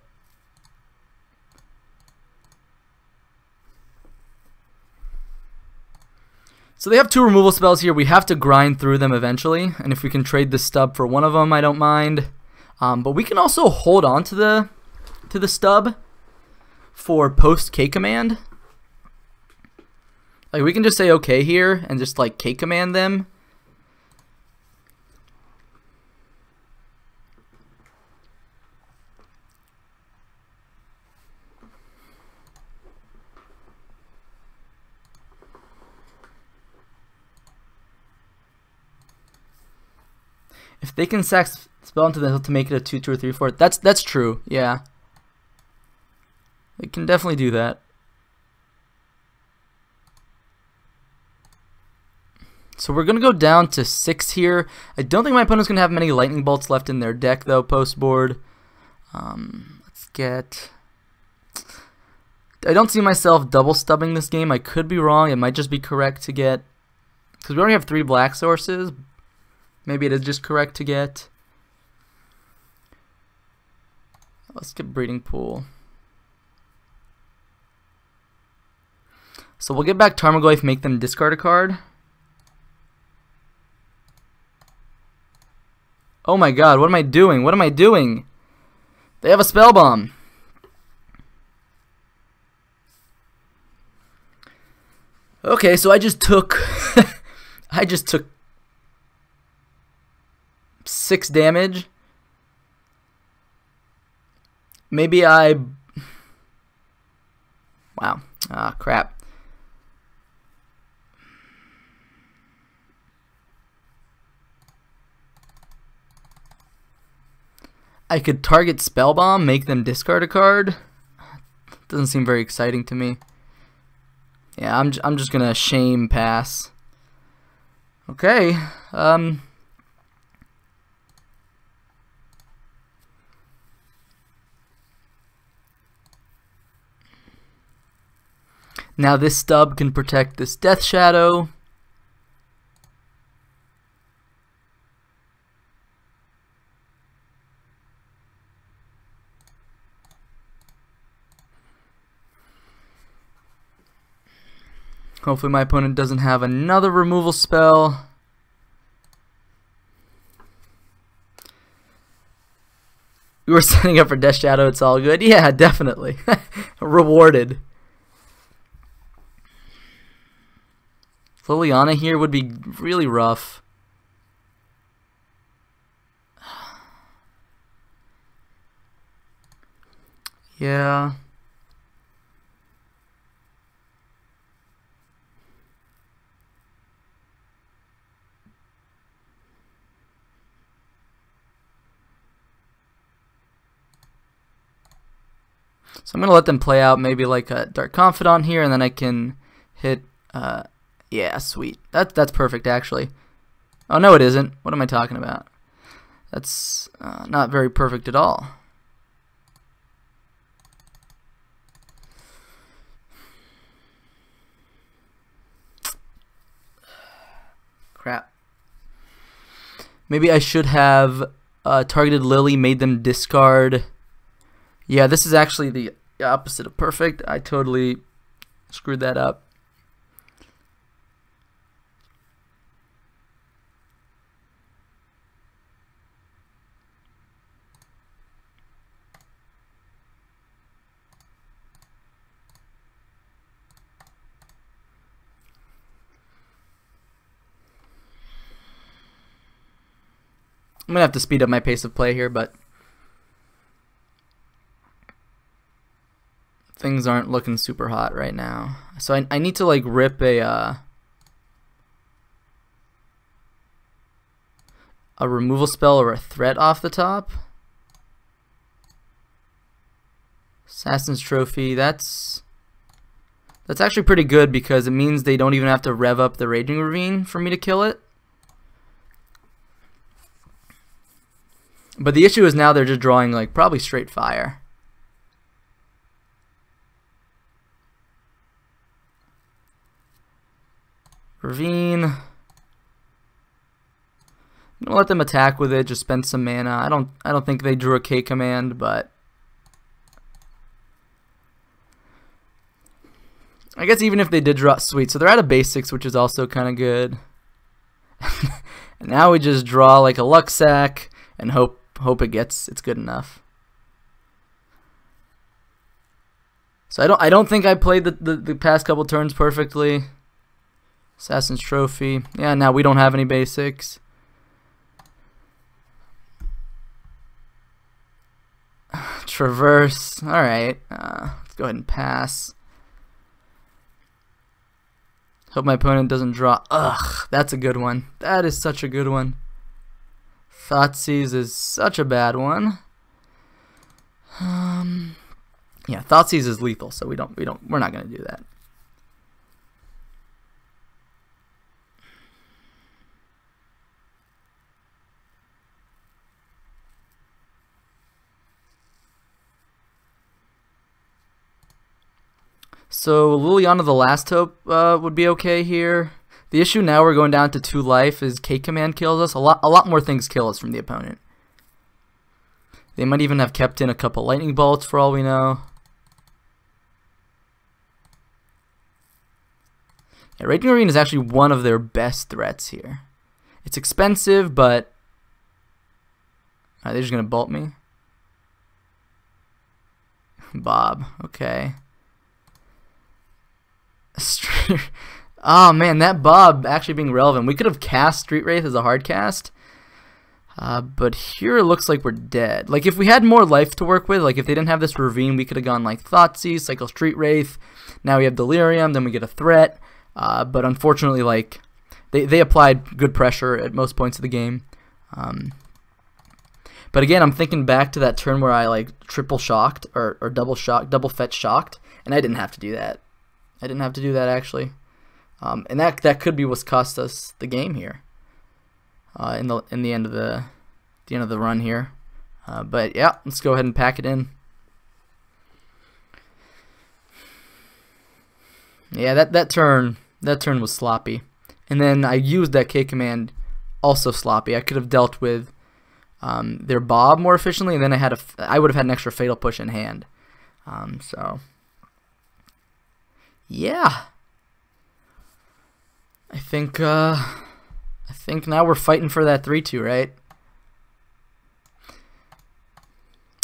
So they have 2 removal spells here. We have to grind through them eventually, and if we can trade the stub for one of them, I don't mind. But we can also hold on to the stub for post K command. Like we can just say okay here and just like K command them. If they can sack spell into them to make it a 2/2 or 3/4, that's true. Yeah, they can definitely do that. So we're gonna go down to 6 here. I don't think my opponent's gonna have many lightning bolts left in their deck though. Post board. Let's get. I don't see myself double stubbing this game. I could be wrong. It might just be correct to get because we already have 3 black sources. Maybe it is just correct to get. Let's get Breeding Pool. So we'll get back Tarmogoyf, make them discard a card. Oh my god, what am I doing? What am I doing? They have a Spell Bomb. Okay, so I just took I just took 6 damage. Maybe I... Wow. Ah, crap. I could target Spell Bomb, make them discard a card. Doesn't seem very exciting to me. Yeah, I'm just gonna shame pass. Okay. Now this stub can protect this Death Shadow. Hopefully my opponent doesn't have another removal spell. We were setting up for Death Shadow, it's all good. Yeah, definitely. Rewarded. Liliana here would be really rough. Yeah. So I'm going to let them play out maybe like a Dark Confidant here, and then I can hit... yeah, sweet. That's perfect, actually. Oh, no, it isn't. What am I talking about? That's not very perfect at all. Crap. Maybe I should have targeted Lily, made them discard. Yeah, this is actually the the opposite of perfect. I totally screwed that up. I'm gonna have to speed up my pace of play here, but things aren't looking super hot right now. So I need to like rip a removal spell or a threat off the top. Assassin's Trophy, that's actually pretty good because it means they don't even have to rev up the Raging Ravine for me to kill it. But the issue is now they're just drawing like probably straight fire. Ravine. I'm gonna let them attack with it, just spend some mana. I don't think they drew a K command, but I guess even if they did draw, sweet. So they're out of basics, which is also kind of good. And now we just draw like a luck sack and hope it's good enough. So I don't think I played the past couple turns perfectly. Assassin's Trophy. Yeah, now we don't have any basics. Traverse. Alright. Let's go ahead and pass. Hope my opponent doesn't draw. Ugh, that's a good one. That is such a good one. Thoughtseize is such a bad one. Yeah, Thoughtseize is lethal, so we're not gonna do that. So Liliana the Last Hope would be okay here. The issue now we're going down to 2 life is K command kills us. A lot more things kill us from the opponent. They might even have kept in a couple lightning bolts for all we know. Yeah, Raging Ravine is actually one of their best threats here. It's expensive, but they're just gonna bolt me. Bob, okay. Oh man, that Bob actually being relevant. We could have cast Street Wraith as a hard cast, but here it looks like we're dead. Like if we had more life to work with, like if they didn't have this Ravine, we could have gone like Thoughtseize, cycle Street Wraith. Now we have Delirium, then we get a threat. But unfortunately, like they applied good pressure at most points of the game. But again, I'm thinking back to that turn where I like triple shocked or double fetch shocked, and I didn't have to do that. I didn't have to do that actually. And that could be what's cost us the game here. In the end of the run here. But yeah, let's go ahead and pack it in. Yeah, that turn was sloppy. And then I used that K command also sloppy. I could have dealt with their Bob more efficiently, and then I would have had an extra fatal push in hand. So yeah. I think now we're fighting for that 3-2, right?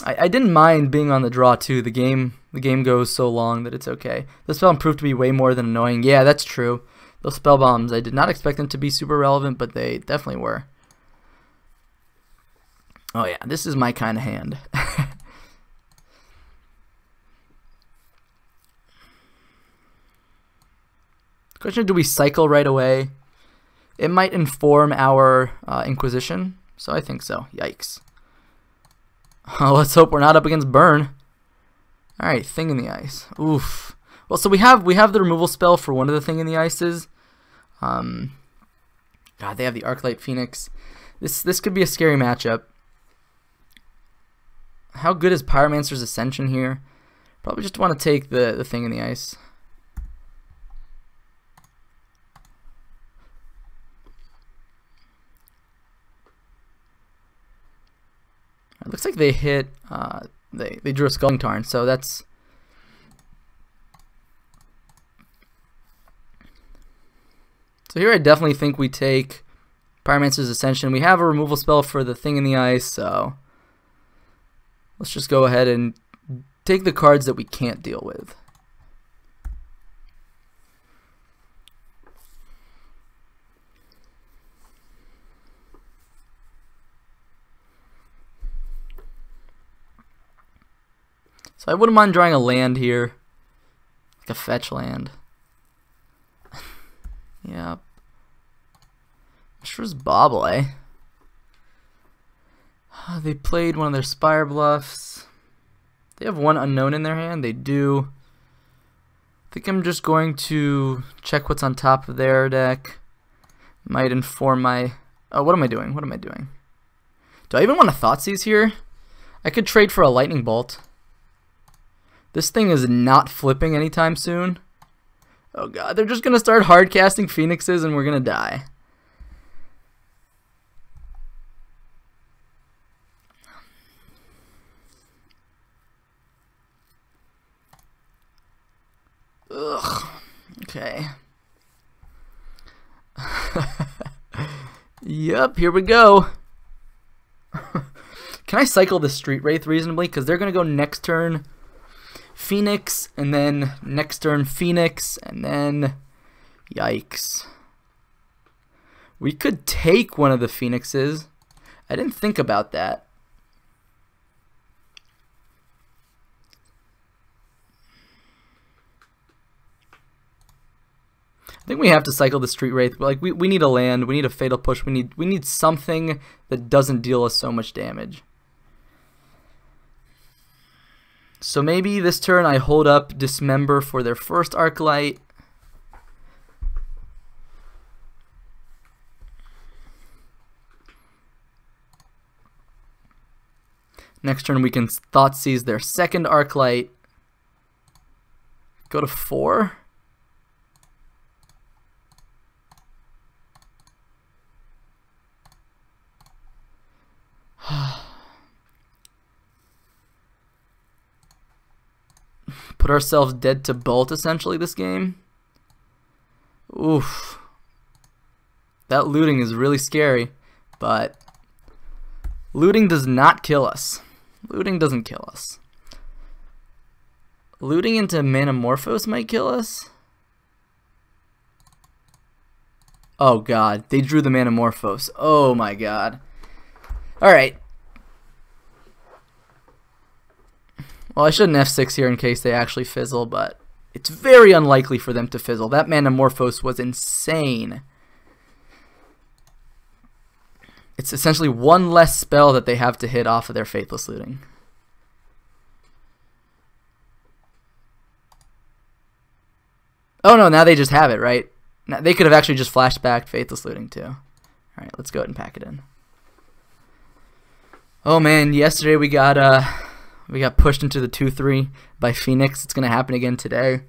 I didn't mind being on the draw too. The game goes so long that it's okay. This spell proved to be way more than annoying. Yeah, that's true. Those spell bombs, I did not expect them to be super relevant, but they definitely were. Oh yeah, this is my kind of hand. Question, do we cycle right away? It might inform our Inquisition, so I think so. Yikes. Let's hope we're not up against Burn. Alright, Thing in the Ice. Oof. Well, so we have the removal spell for one of the Thing in the Ices. God, they have the Arclight Phoenix. This could be a scary matchup. How good is Pyromancer's Ascension here? Probably just want to take the Thing in the Ice. It looks like they hit, they drew a Skulling Tarn, so that's So here I definitely think we take Pyromancer's Ascension. We have a removal spell for the thing in the ice, so let's just go ahead and take the cards that we can't deal with. So I wouldn't mind drawing a land here, like a fetch land. Yep. Sure, Bobble, eh? They played one of their Spire Bluffs. They have one unknown in their hand. They do. I think I'm just going to check what's on top of their deck. Might inform my... Oh, what am I doing? What am I doing? Do I even want to Thoughtseize here? I could trade for a Lightning Bolt. This thing is not flipping anytime soon. Oh god, they're just going to start hard casting Phoenixes and we're going to die. Ugh. Okay. Yep, here we go. Can I cycle the Street Wraith reasonably? Because they're going to go next turn Phoenix, and then next turn Phoenix, and then yikes. We could take one of the Phoenixes. I didn't think about that. I think we have to cycle the Street Wraith. Like we need a land, we need a Fatal Push, we need something that doesn't deal us so much damage. So maybe this turn I hold up Dismember for their first Arclight. Next turn we can Thoughtseize their second Arclight. Go to 4. Put ourselves dead to Bolt essentially this game. Oof. That looting is really scary, but looting does not kill us. Looting doesn't kill us. Looting into Manamorphose might kill us. Oh god, they drew the Manamorphose. Oh my god. Alright. Well, I shouldn't F6 here in case they actually fizzle, but it's very unlikely for them to fizzle. That Manamorphose was insane. It's essentially one less spell that they have to hit off of their Faithless Looting. Oh no, now they just have it, right? Now, they could have actually just flashed back Faithless Looting too. Alright, let's go ahead and pack it in. Oh man, yesterday we got pushed into the 2-3 by Phoenix. It's going to happen again today.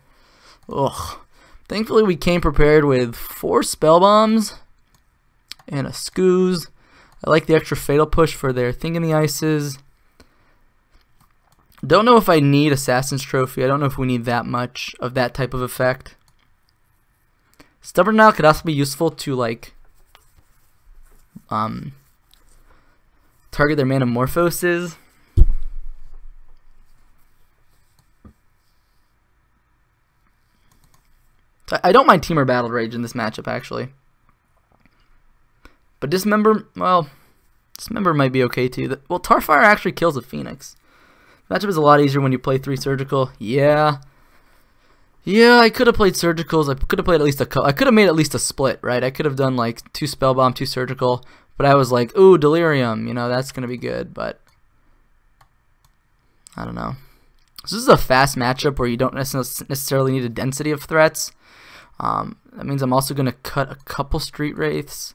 Ugh. Thankfully, we came prepared with 4 Spell Bombs and a Scooze. I like the extra Fatal Push for their Thing in the Ices. Don't know if I need Assassin's Trophy. I don't know if we need that much of that type of effect. Stubborn Denial could also be useful to, like, target their Manamorphoses. I don't mind Teamer Battle Rage in this matchup, actually. But Dismember, well, Dismember might be okay too. Well, Tarfire actually kills a Phoenix. Matchup is a lot easier when you play 3 Surgical. Yeah. Yeah, I could have played Surgicals. I could have played at least a couple. I could have made at least a split, right? I could have done like 2 Spellbomb, 2 Surgical. But I was like, ooh, Delirium. You know, that's going to be good. But I don't know. This is a fast matchup where you don't necessarily need a density of threats. That means I'm also going to cut a couple Street Wraiths.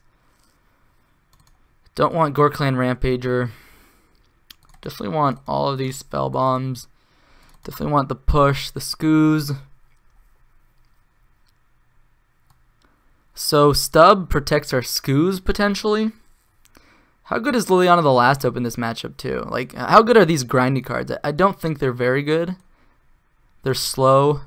Don't want Gorklan Rampager. Definitely want all of these Spell Bombs. Definitely want the push, the Scooze. So Stub protects our Scooze potentially. How good is Liliana the Last Hope in this matchup too? Like, how good are these grindy cards? I don't think they're very good. They're slow.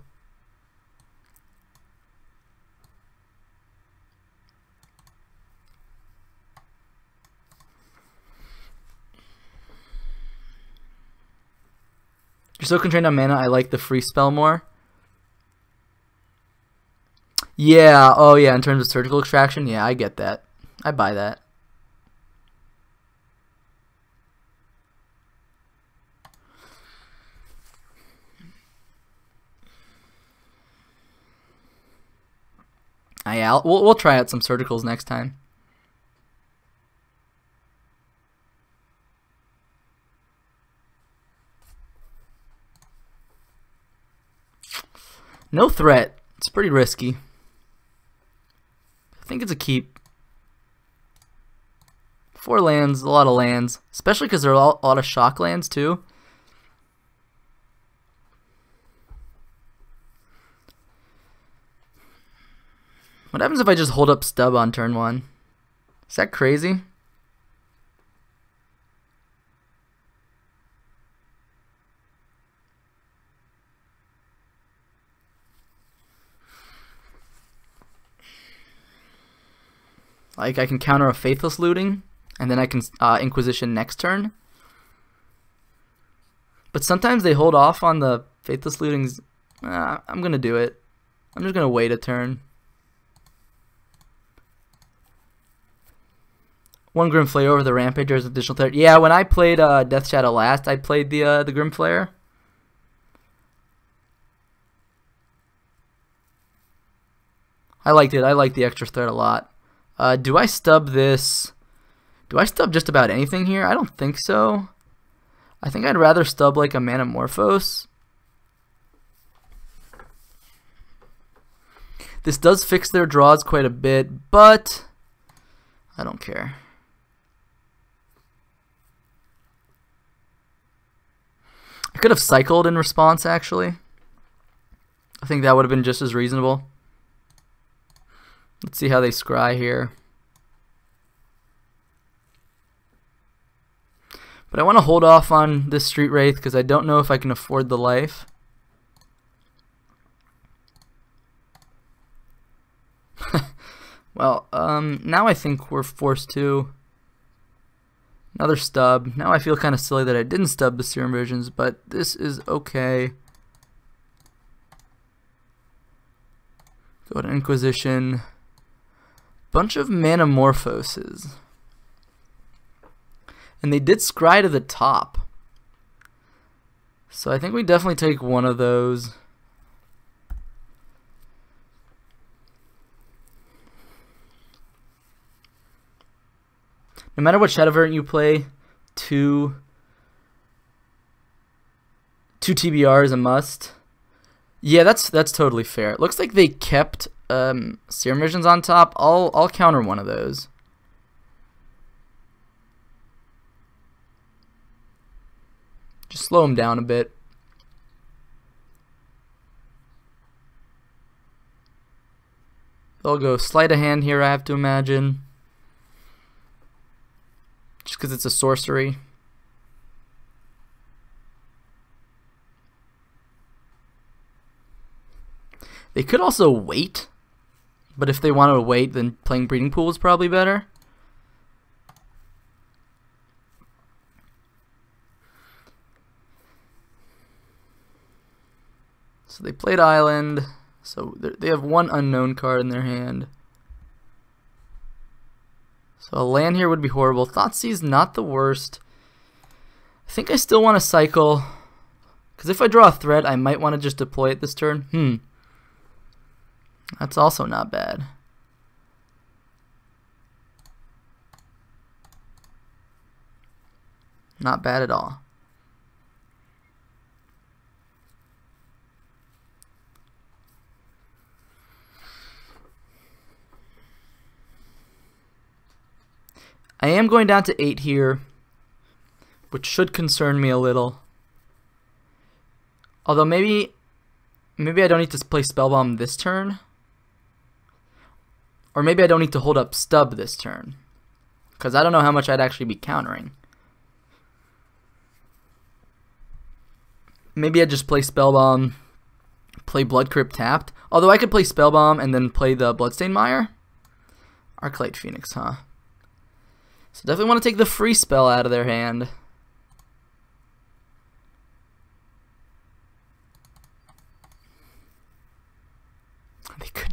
you're so constrained on mana, I like the free spell more. Yeah, oh yeah, in terms of surgical extraction, yeah, I get that. I buy that. Yeah, we'll try out some surgicals next time. No threat. It's pretty risky. I think it's a keep. 4 lands, a lot of lands, especially because there are a lot of shock lands too. What happens if I just hold up stub on turn 1? Is that crazy? Like, I can counter a Faithless Looting, and then I can Inquisition next turn. But sometimes they hold off on the Faithless Lootings. I'm going to do it. I'm just going to wait a turn. 1 Grim Flayer over the Rampager is additional threat. Yeah, when I played Death Shadow last, I played the Grim Flayer. I liked it. I liked the extra threat a lot. Do I stub this? Do I stub just about anything here? I don't think so. I think I'd rather stub like a Manamorphose. This does fix their draws quite a bit, but I don't care. I could have cycled in response, actually. I think that would have been just as reasonable. Let's see how they scry here. But I want to hold off on this Street Wraith because I don't know if I can afford the life. Well, now I think we're forced to. Another stub. Now I feel kind of silly that I didn't stub the Serum Visions, but this is okay. Go to Inquisition. Bunch of Manamorphoses. And they did scry to the top. So I think we definitely take one of those. No matter what Shadow variant you play, two TBR is a must. Yeah, that's totally fair. It looks like they kept Serum Visions on top. I'll counter one of those. Just slow them down a bit. They'll go sleight of hand here, I have to imagine. Just because it's a sorcery. They could also wait, but if they wanted to wait, then playing Breeding Pool is probably better. So they played Island, so they have 1 unknown card in their hand. So a land here would be horrible. Thoughtseize not the worst. I think I still want to cycle, because if I draw a threat, I might want to just deploy it this turn. That's also not bad. Not bad at all. I am going down to 8 here, which should concern me a little. Although maybe I don't need to play Spellbomb this turn. Or maybe I don't need to hold up Stub this turn, because I don't know how much I'd actually be countering. Maybe I'd just play Spellbomb, play Blood Crypt tapped. Although I could play Spellbomb and then play the Bloodstained Mire. Arclight Phoenix, huh? So definitely want to take the free spell out of their hand.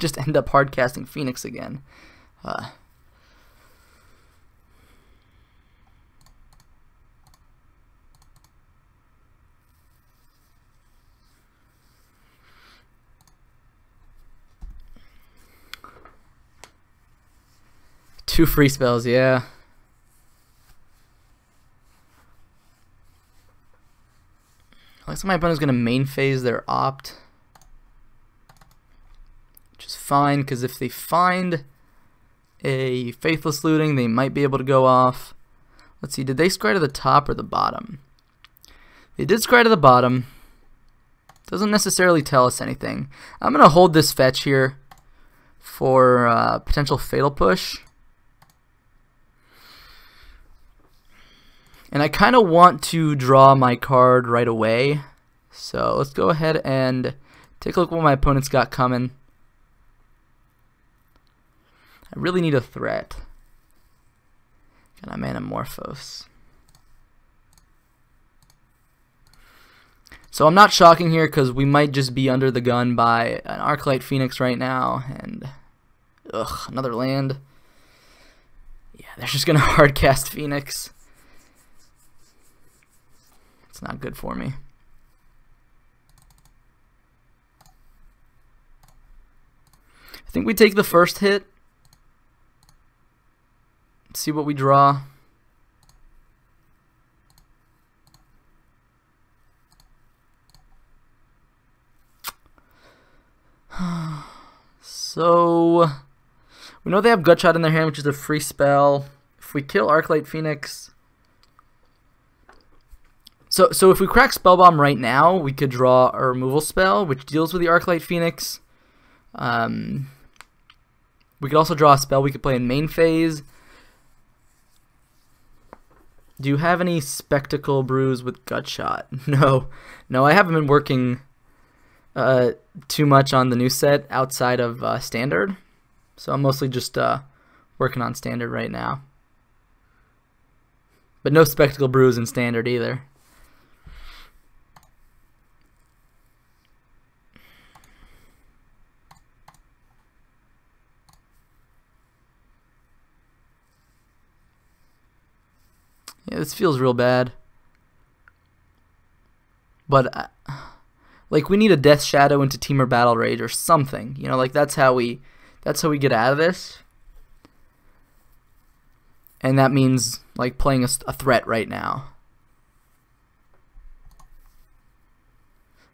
just end up hard casting Phoenix again. Two free spells, yeah. Looks like my opponent's gonna main phase their opt, which is fine because if they find a faithless looting, they might be able to go off. Let's see, did they scry to the top or the bottom? They did scry to the bottom. Doesn't necessarily tell us anything. I'm gonna hold this fetch here for potential fatal push. And I kind of want to draw my card right away. So let's go ahead and take a look at what my opponent's got coming. I really need a threat. Got a Manamorphose. So I'm not shocking here because we might just be under the gun by an Arclight Phoenix right now. And, ugh, another land. Yeah, they're just going to hardcast Phoenix. It's not good for me. I think we take the first hit. See what we draw. So we know they have Gutshot in their hand, which is a free spell. If we kill Arclight Phoenix, so if we crack Spellbomb right now, we could draw a removal spell, which deals with the Arclight Phoenix. We could also draw a spell we could play in main phase. Do you have any Spectacle Brews with Gutshot? No, I haven't been working too much on the new set outside of Standard, so I'm mostly just working on Standard right now. But no Spectacle Brews in Standard either. Yeah, this feels real bad. But like we need a Death Shadow into Temur Battle Rage or something. You know, like that's how we get out of this. And that means like playing a threat right now.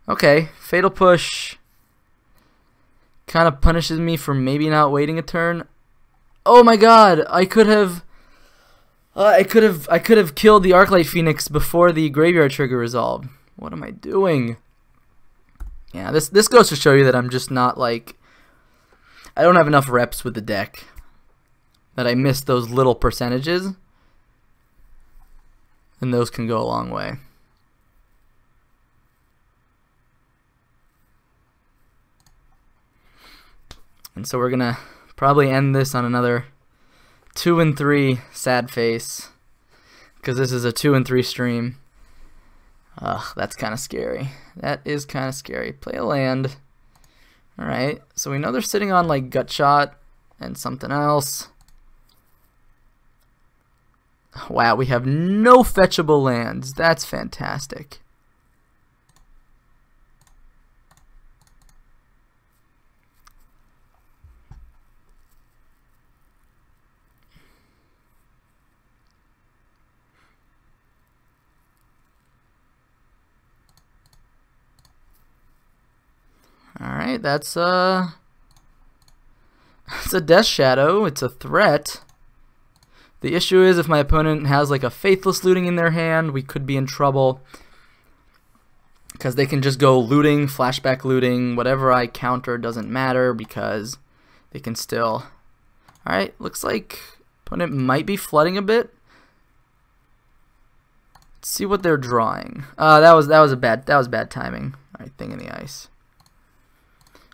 Okay, Fatal Push kind of punishes me for maybe not waiting a turn. Oh my god, I could have killed the Arclight Phoenix before the graveyard trigger resolved. What am I doing? Yeah, this goes to show you that I'm just not like, I don't have enough reps with the deck. That I missed those little percentages. And those can go a long way. And so we're gonna probably end this on another 2 and 3 sad face, because this is a 2 and 3 stream. Ugh, that's kind of scary. That is kind of scary. Play a land. Alright, so we know they're sitting on like Gutshot and something else. Wow, we have no fetchable lands. That's fantastic. Alright, that's a Death Shadow. It's a threat. The issue is if my opponent has like a Faithless looting in their hand, we could be in trouble. Because they can just go looting, flashback looting, whatever I counter doesn't matter because they can still... Alright, looks like opponent might be flooding a bit. Let's see what they're drawing. That was bad timing. Alright, Thing in the Ice.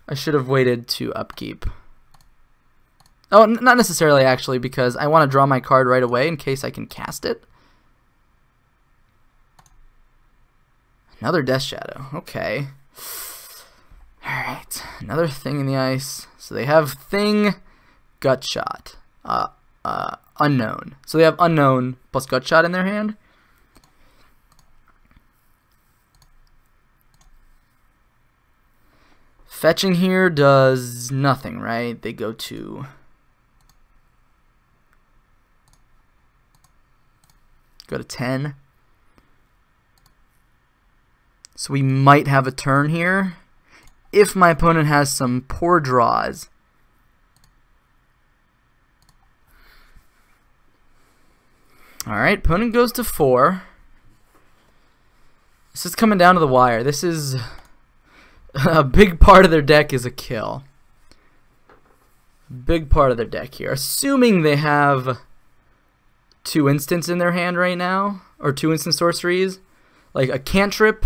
I should have waited to upkeep. Oh, not necessarily actually, because I want to draw my card right away in case I can cast it. Another Death Shadow. Okay. Alright, another thing in the ice. So they have thing, gut shot, unknown. So they have unknown plus gut shot in their hand. Fetching here does nothing, right? They go to go to 10. So we might have a turn here if my opponent has some poor draws. Alright, opponent goes to 4. This is coming down to the wire. This is a big part of their deck is a kill. Big part of their deck here. Assuming they have 2 instants in their hand right now, or 2 instant sorceries, like a cantrip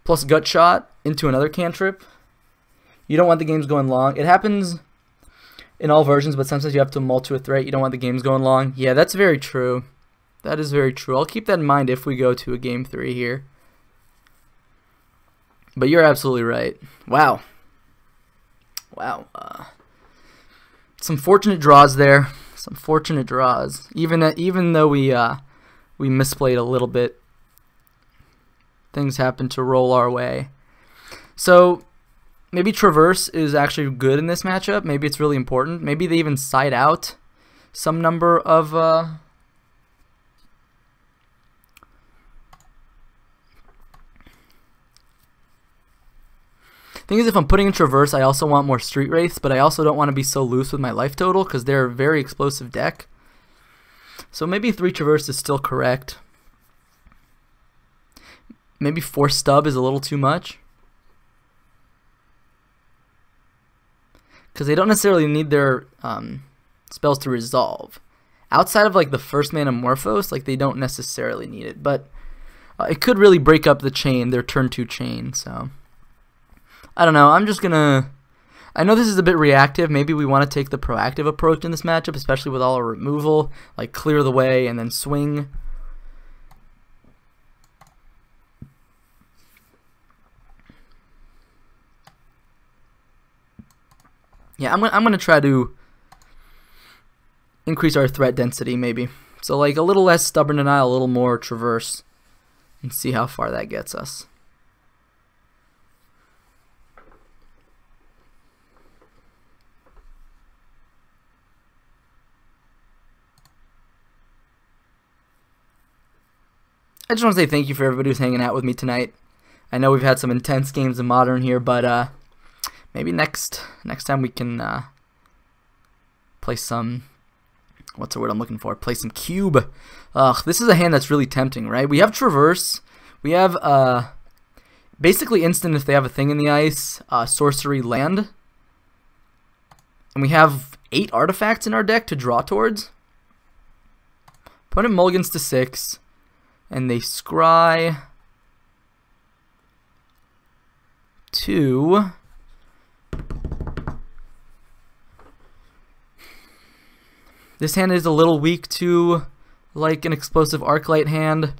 plus gut shot into another cantrip. You don't want the games going long. It happens in all versions, but sometimes you have to mull to a threat. You don't want the games going long. Yeah, that's very true. That is very true. I'll keep that in mind if we go to a game 3 here. But you're absolutely right. Wow. Wow. Some fortunate draws there. Some fortunate draws. Even though we misplayed a little bit, things happen to roll our way. So maybe Traverse is actually good in this matchup. Maybe it's really important. Maybe they even side out some number of thing is, if I'm putting in Traverse, I also want more Street Wraiths, but I also don't want to be so loose with my life total because they're a very explosive deck. So maybe 3 Traverse is still correct. Maybe 4 Stub is a little too much, because they don't necessarily need their spells to resolve. Outside of like the first mana Morphos, like they don't necessarily need it, but it could really break up the chain, their turn 2 chain. So I don't know. I'm just gonna. I know this is a bit reactive. Maybe we want to take the proactive approach in this matchup, especially with all our removal, like clear the way and then swing. Yeah, I'm gonna try to increase our threat density, maybe. So like a little less Stubborn Denial, a little more Traverse, and see how far that gets us. I just want to say thank you for everybody who's hanging out with me tonight. I know we've had some intense games of Modern here, but maybe next time we can play some, what's the word I'm looking for? Play some Cube. This is a hand that's really tempting, right? We have Traverse. We have basically instant if they have a thing in the ice, sorcery land. And we have 8 artifacts in our deck to draw towards. Opponent mulligans to 6. And they scry 2. This hand is a little weak to like an explosive Arclight hand,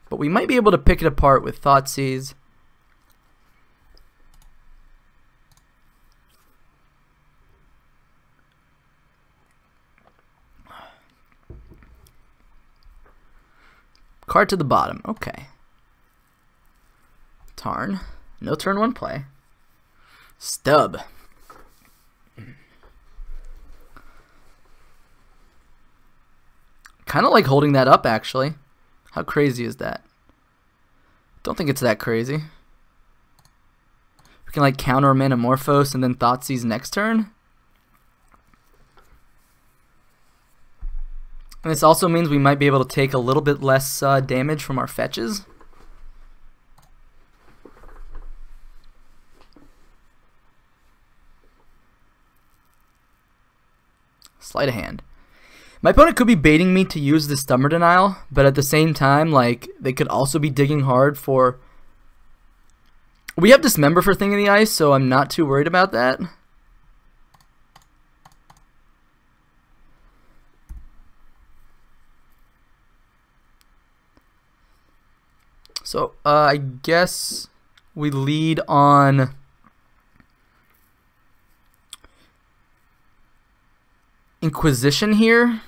but we might be able to pick it apart with Thoughtseize. Card to the bottom. Okay. Tarn. No turn 1 play. Stub. Kind of like holding that up, actually. How crazy is that? Don't think it's that crazy. We can like counter a Manamorphose and then Thoughtseize next turn. And this also means we might be able to take a little bit less damage from our fetches. Sleight of hand. My opponent could be baiting me to use this Stubborn Denial, but at the same time, like, they could also be digging hard for... We have Dismember for Thing in the Ice, so I'm not too worried about that. So, I guess we lead on Inquisition here.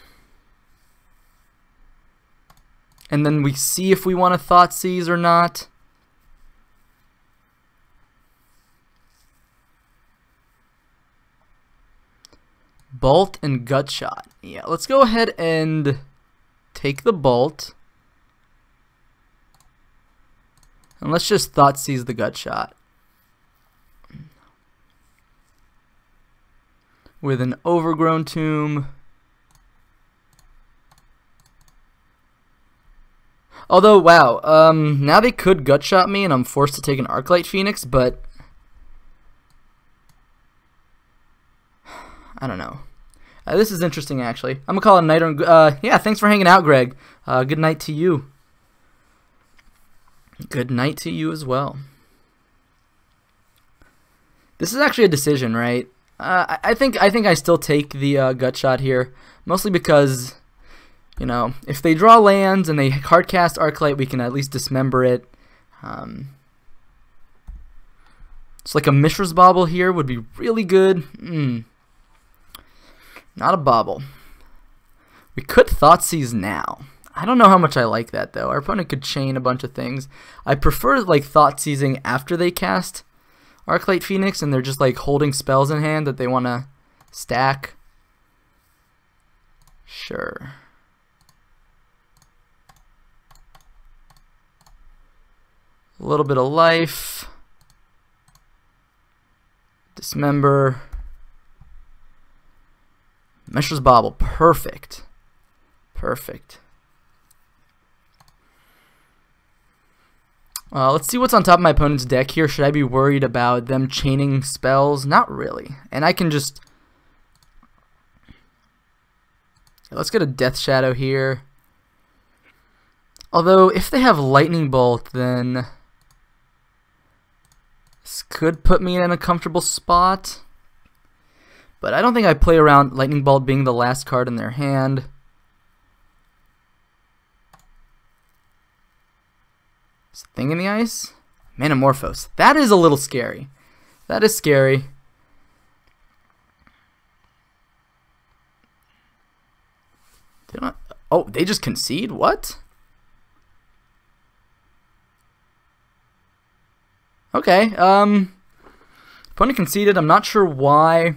And then we see if we want to Thoughtseize or not. Bolt and Gutshot. Yeah, let's go ahead and take the Bolt. And let's just Thoughtseize the Gutshot. With an Overgrown Tomb. Although, wow, now they could Gutshot me and I'm forced to take an Arclight Phoenix, but I don't know. This is interesting, actually. I'm gonna call it a night. Yeah, thanks for hanging out, Greg. Good night to you. Good night to you as well. This is actually a decision, right? I think I still take the Gutshot here, mostly because, you know, if they draw lands and they hardcast Arclight, we can at least dismember it. It's like a Mishra's Bauble here would be really good. Not a bauble. We could Thoughtseize now. I don't know how much I like that, though. Our opponent could chain a bunch of things. I prefer, like, Thoughtseizing after they cast Arclight Phoenix and they're just, like, holding spells in hand that they want to stack. Sure. A little bit of life. Dismember. Mishra's Bauble, perfect. Perfect. Let's see what's on top of my opponent's deck here. Should I be worried about them chaining spells? Not really. And I can just... Let's get a Death Shadow here. Although, if they have Lightning Bolt, then... This could put me in a comfortable spot. But I don't think I play around Lightning Bolt being the last card in their hand. Is a Thing in the Ice? Manamorphose. That is a little scary. That is scary. Oh, they just concede? What? Okay. Opponent conceded. I'm not sure why.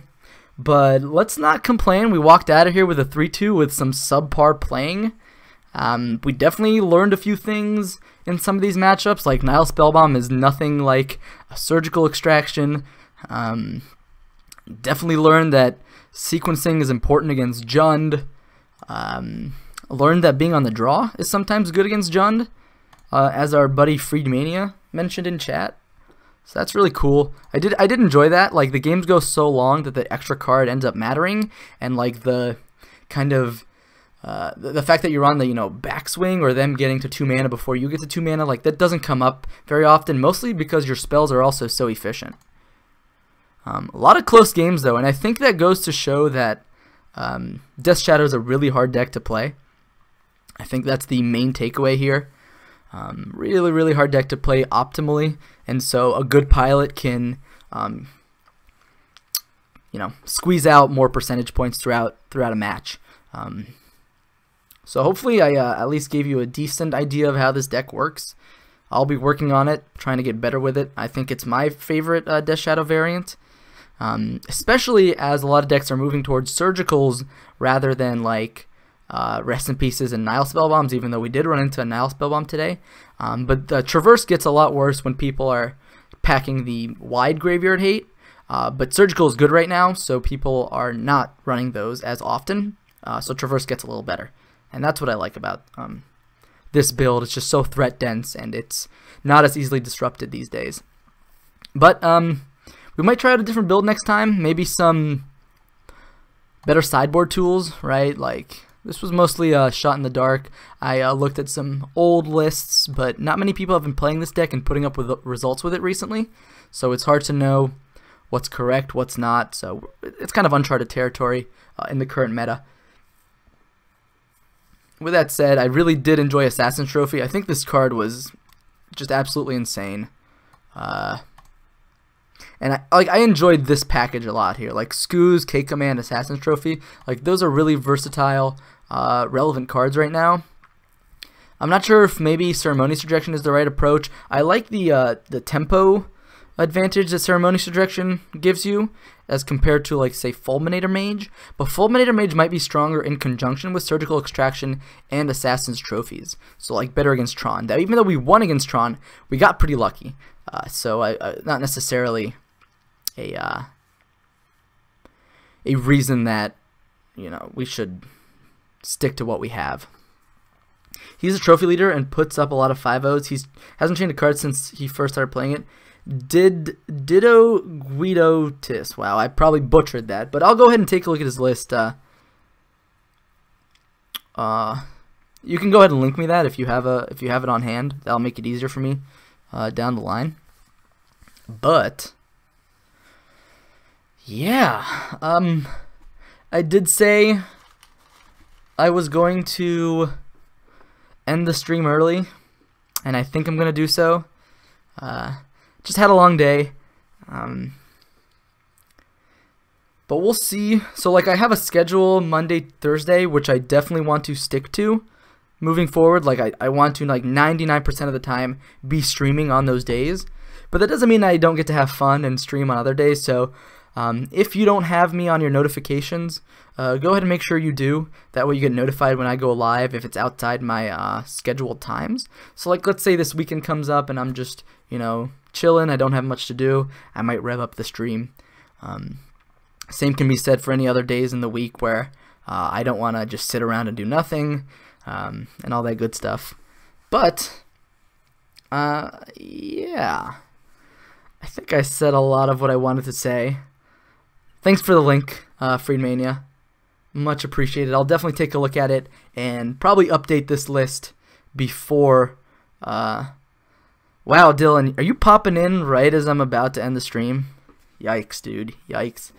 But let's not complain. We walked out of here with a 3-2 with some subpar playing. We definitely learned a few things in some of these matchups, like Nile Spellbomb is nothing like a Surgical Extraction. Definitely learned that sequencing is important against Jund. Learned that being on the draw is sometimes good against Jund, as our buddy Freedmania mentioned in chat. So that's really cool. I did enjoy that. Like, the games go so long that the extra card ends up mattering, and like the kind of the fact that you're on the, you know, backswing or them getting to 2 mana before you get to 2 mana, like, that doesn't come up very often, mostly because your spells are also so efficient. A lot of close games though, and I think that goes to show that Death Shadow is a really hard deck to play. I think that's the main takeaway here. Really, really hard deck to play optimally, and so a good pilot can, you know, squeeze out more percentage points throughout a match. So hopefully I at least gave you a decent idea of how this deck works. I'll be working on it, trying to get better with it. I think it's my favorite Death Shadow variant, especially as a lot of decks are moving towards Surgicals rather than like Rest in Pieces and Nile Spellbombs, even though we did run into a Nile Spellbomb today. But the Traverse gets a lot worse when people are packing the wide Graveyard Hate. But Surgical is good right now, so people are not running those as often. So Traverse gets a little better. And that's what I like about this build. It's just so threat dense, and it's not as easily disrupted these days. But we might try out a different build next time. Maybe some better sideboard tools, right? Like, this was mostly a shot in the dark. I looked at some old lists, but not many people have been playing this deck and putting up with results with it recently. So it's hard to know what's correct, what's not. So it's kind of uncharted territory in the current meta. With that said, I really did enjoy Assassin's Trophy. I think this card was just absolutely insane. And And I enjoyed this package a lot here. Like Skooz, K-Command, Assassin's Trophy. Like those are really versatile, relevant cards right now. I'm not sure if maybe Ceremonious Rejection is the right approach. I like the tempo advantage that Ceremonious Rejection gives you as compared to, like, say, Fulminator Mage. But Fulminator Mage might be stronger in conjunction with Surgical Extraction and Assassin's Trophies. So, like, better against Tron. Now, even though we won against Tron, we got pretty lucky. So, not necessarily a reason that, you know, we should stick to what we have. He's a trophy leader and puts up a lot of 5-0s. He hasn't changed a card since he first started playing it. Ditto Guido Tis. Wow, I probably butchered that, but I'll go ahead and take a look at his list. You can go ahead and link me that if you have it on hand. That'll make it easier for me down the line. But yeah, I did say I was going to end the stream early, and I think I'm gonna do so. Just had a long day, but we'll see. So, like, I have a schedule Monday, Thursday, which I definitely want to stick to moving forward. Like, I want to, like, 99% of the time be streaming on those days, but that doesn't mean I don't get to have fun and stream on other days. So if you don't have me on your notifications, go ahead and make sure you do. That way you get notified when I go live if it's outside my scheduled times. So, like, let's say this weekend comes up and I'm just, you know, chilling, I don't have much to do, I might rev up the stream. Same can be said for any other days in the week where I don't want to just sit around and do nothing, and all that good stuff. But yeah, I think I said a lot of what I wanted to say. Thanks for the link, Freedmania. Much appreciated. I'll definitely take a look at it and probably update this list before. Wow, Dylan, are you popping in right as I'm about to end the stream? Yikes, dude. Yikes.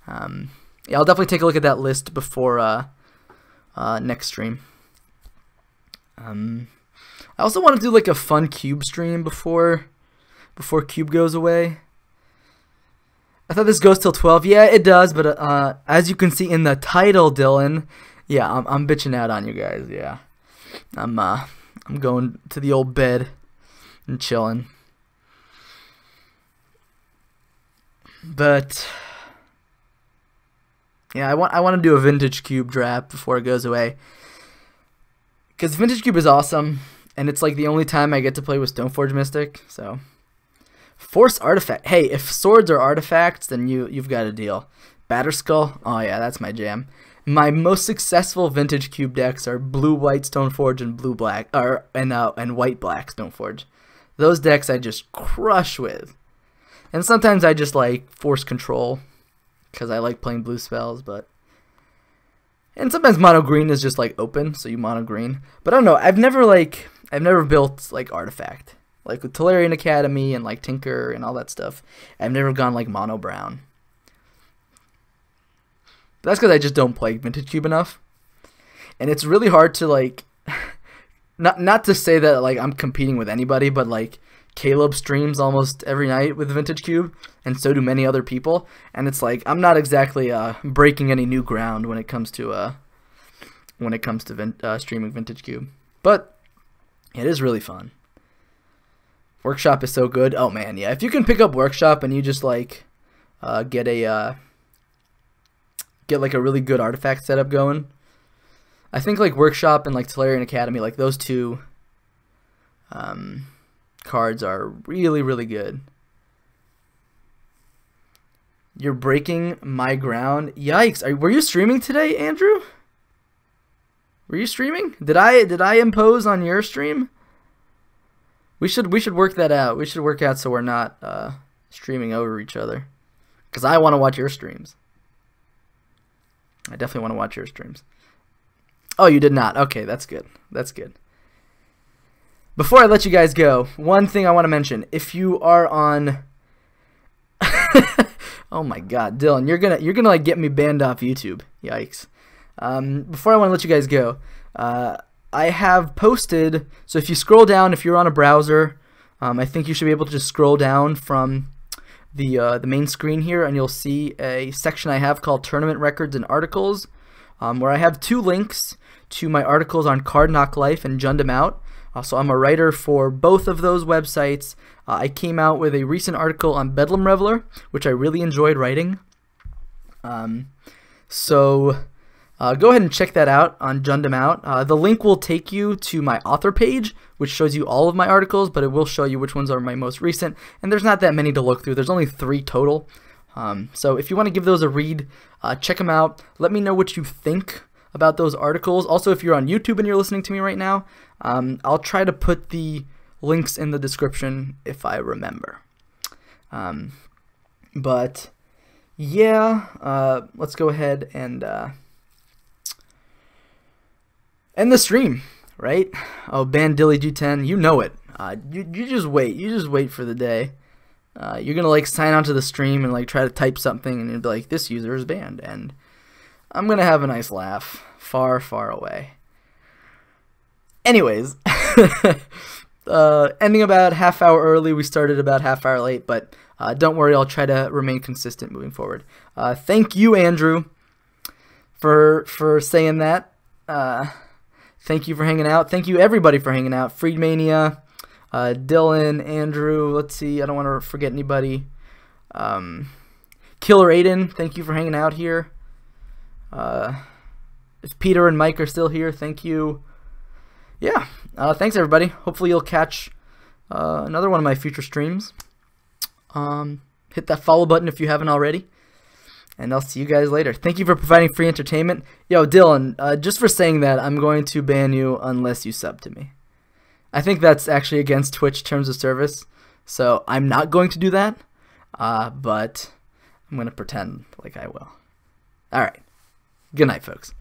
Yeah, I'll definitely take a look at that list before next stream. I also want to do, like, a fun Cube stream before Cube goes away. I thought this goes till 12. Yeah, it does, but as you can see in the title, Dylan, yeah, I'm bitching out on you guys. Yeah, I'm going to the old bed and chilling. But yeah, I want to do a Vintage Cube draft before it goes away, because Vintage Cube is awesome, and it's like the only time I get to play with Stoneforge Mystic. So. Force Artifact. Hey, if swords are artifacts, then you've got a deal. Batterskull. Oh yeah, that's my jam. My most successful Vintage Cube decks are blue-white Stoneforge and blue-black, and white-black Stoneforge. Those decks I just crush with. And sometimes I just like force control because I like playing blue spells, and sometimes mono green is just like open, so you mono green. But I don't know. I've never built like artifact. Like with Tolarian Academy and like Tinker and all that stuff, I've never gone like mono brown. That's because I just don't play Vintage Cube enough, and it's really hard to like, not to say that like I'm competing with anybody, but like Caleb streams almost every night with Vintage Cube, and so do many other people, and it's like I'm not exactly breaking any new ground when it comes to streaming Vintage Cube, but it is really fun. Workshop is so good. Oh man, yeah. If you can pick up Workshop and you just like get like a really good artifact setup going, I think like Workshop and like Tolarian Academy, like those two cards are really, really good. You're breaking my ground. Yikes! Were you streaming today, Andrew? Were you streaming? Did I impose on your stream? We should work that out. We should work out so we're not streaming over each other. Because I want to watch your streams. I definitely want to watch your streams. Oh, you did not. Okay, that's good. That's good. Before I let you guys go, one thing I want to mention. If you are on oh my god, Dylan, you're gonna like get me banned off YouTube. Yikes. Before I want to let you guys go, I have posted, so if you scroll down, if you're on a browser, I think you should be able to just scroll down from the main screen here, and you'll see a section I have called Tournament Records and Articles, where I have 2 links to my articles on Card Knock Life and Jund 'Em Out. So I'm a writer for both of those websites. I came out with a recent article on Bedlam Reveler, which I really enjoyed writing. So go ahead and check that out on Jund 'Em Out. The link will take you to my author page, which shows you all of my articles, but it will show you which ones are my most recent, and there's not that many to look through. There's only 3 total. So if you want to give those a read, check them out. Let me know what you think about those articles. Also, if you're on YouTube and you're listening to me right now, I'll try to put the links in the description if I remember. But yeah, let's go ahead and end the stream, right? Oh, ban Dilly G10, you know it. You just wait. You just wait for the day. You're gonna like sign onto the stream and like try to type something, and you'll be like, "This user is banned," and I'm gonna have a nice laugh far, far away. Anyways, ending about half hour early. We started about half hour late, but don't worry, I'll try to remain consistent moving forward. Thank you, Andrew, for saying that. Thank you for hanging out. Thank you, everybody, for hanging out. Freedmania, Dylan, Andrew, let's see, I don't want to forget anybody. Killer Aiden, thank you for hanging out here. If Peter and Mike are still here, thank you. Yeah, thanks, everybody. Hopefully you'll catch another one of my future streams. Hit that follow button if you haven't already. And I'll see you guys later. Thank you for providing free entertainment. Yo, Dylan, just for saying that, I'm going to ban you unless you sub to me. I think that's actually against Twitch terms of service, so I'm not going to do that, but I'm going to pretend like I will. All right. Good night, folks.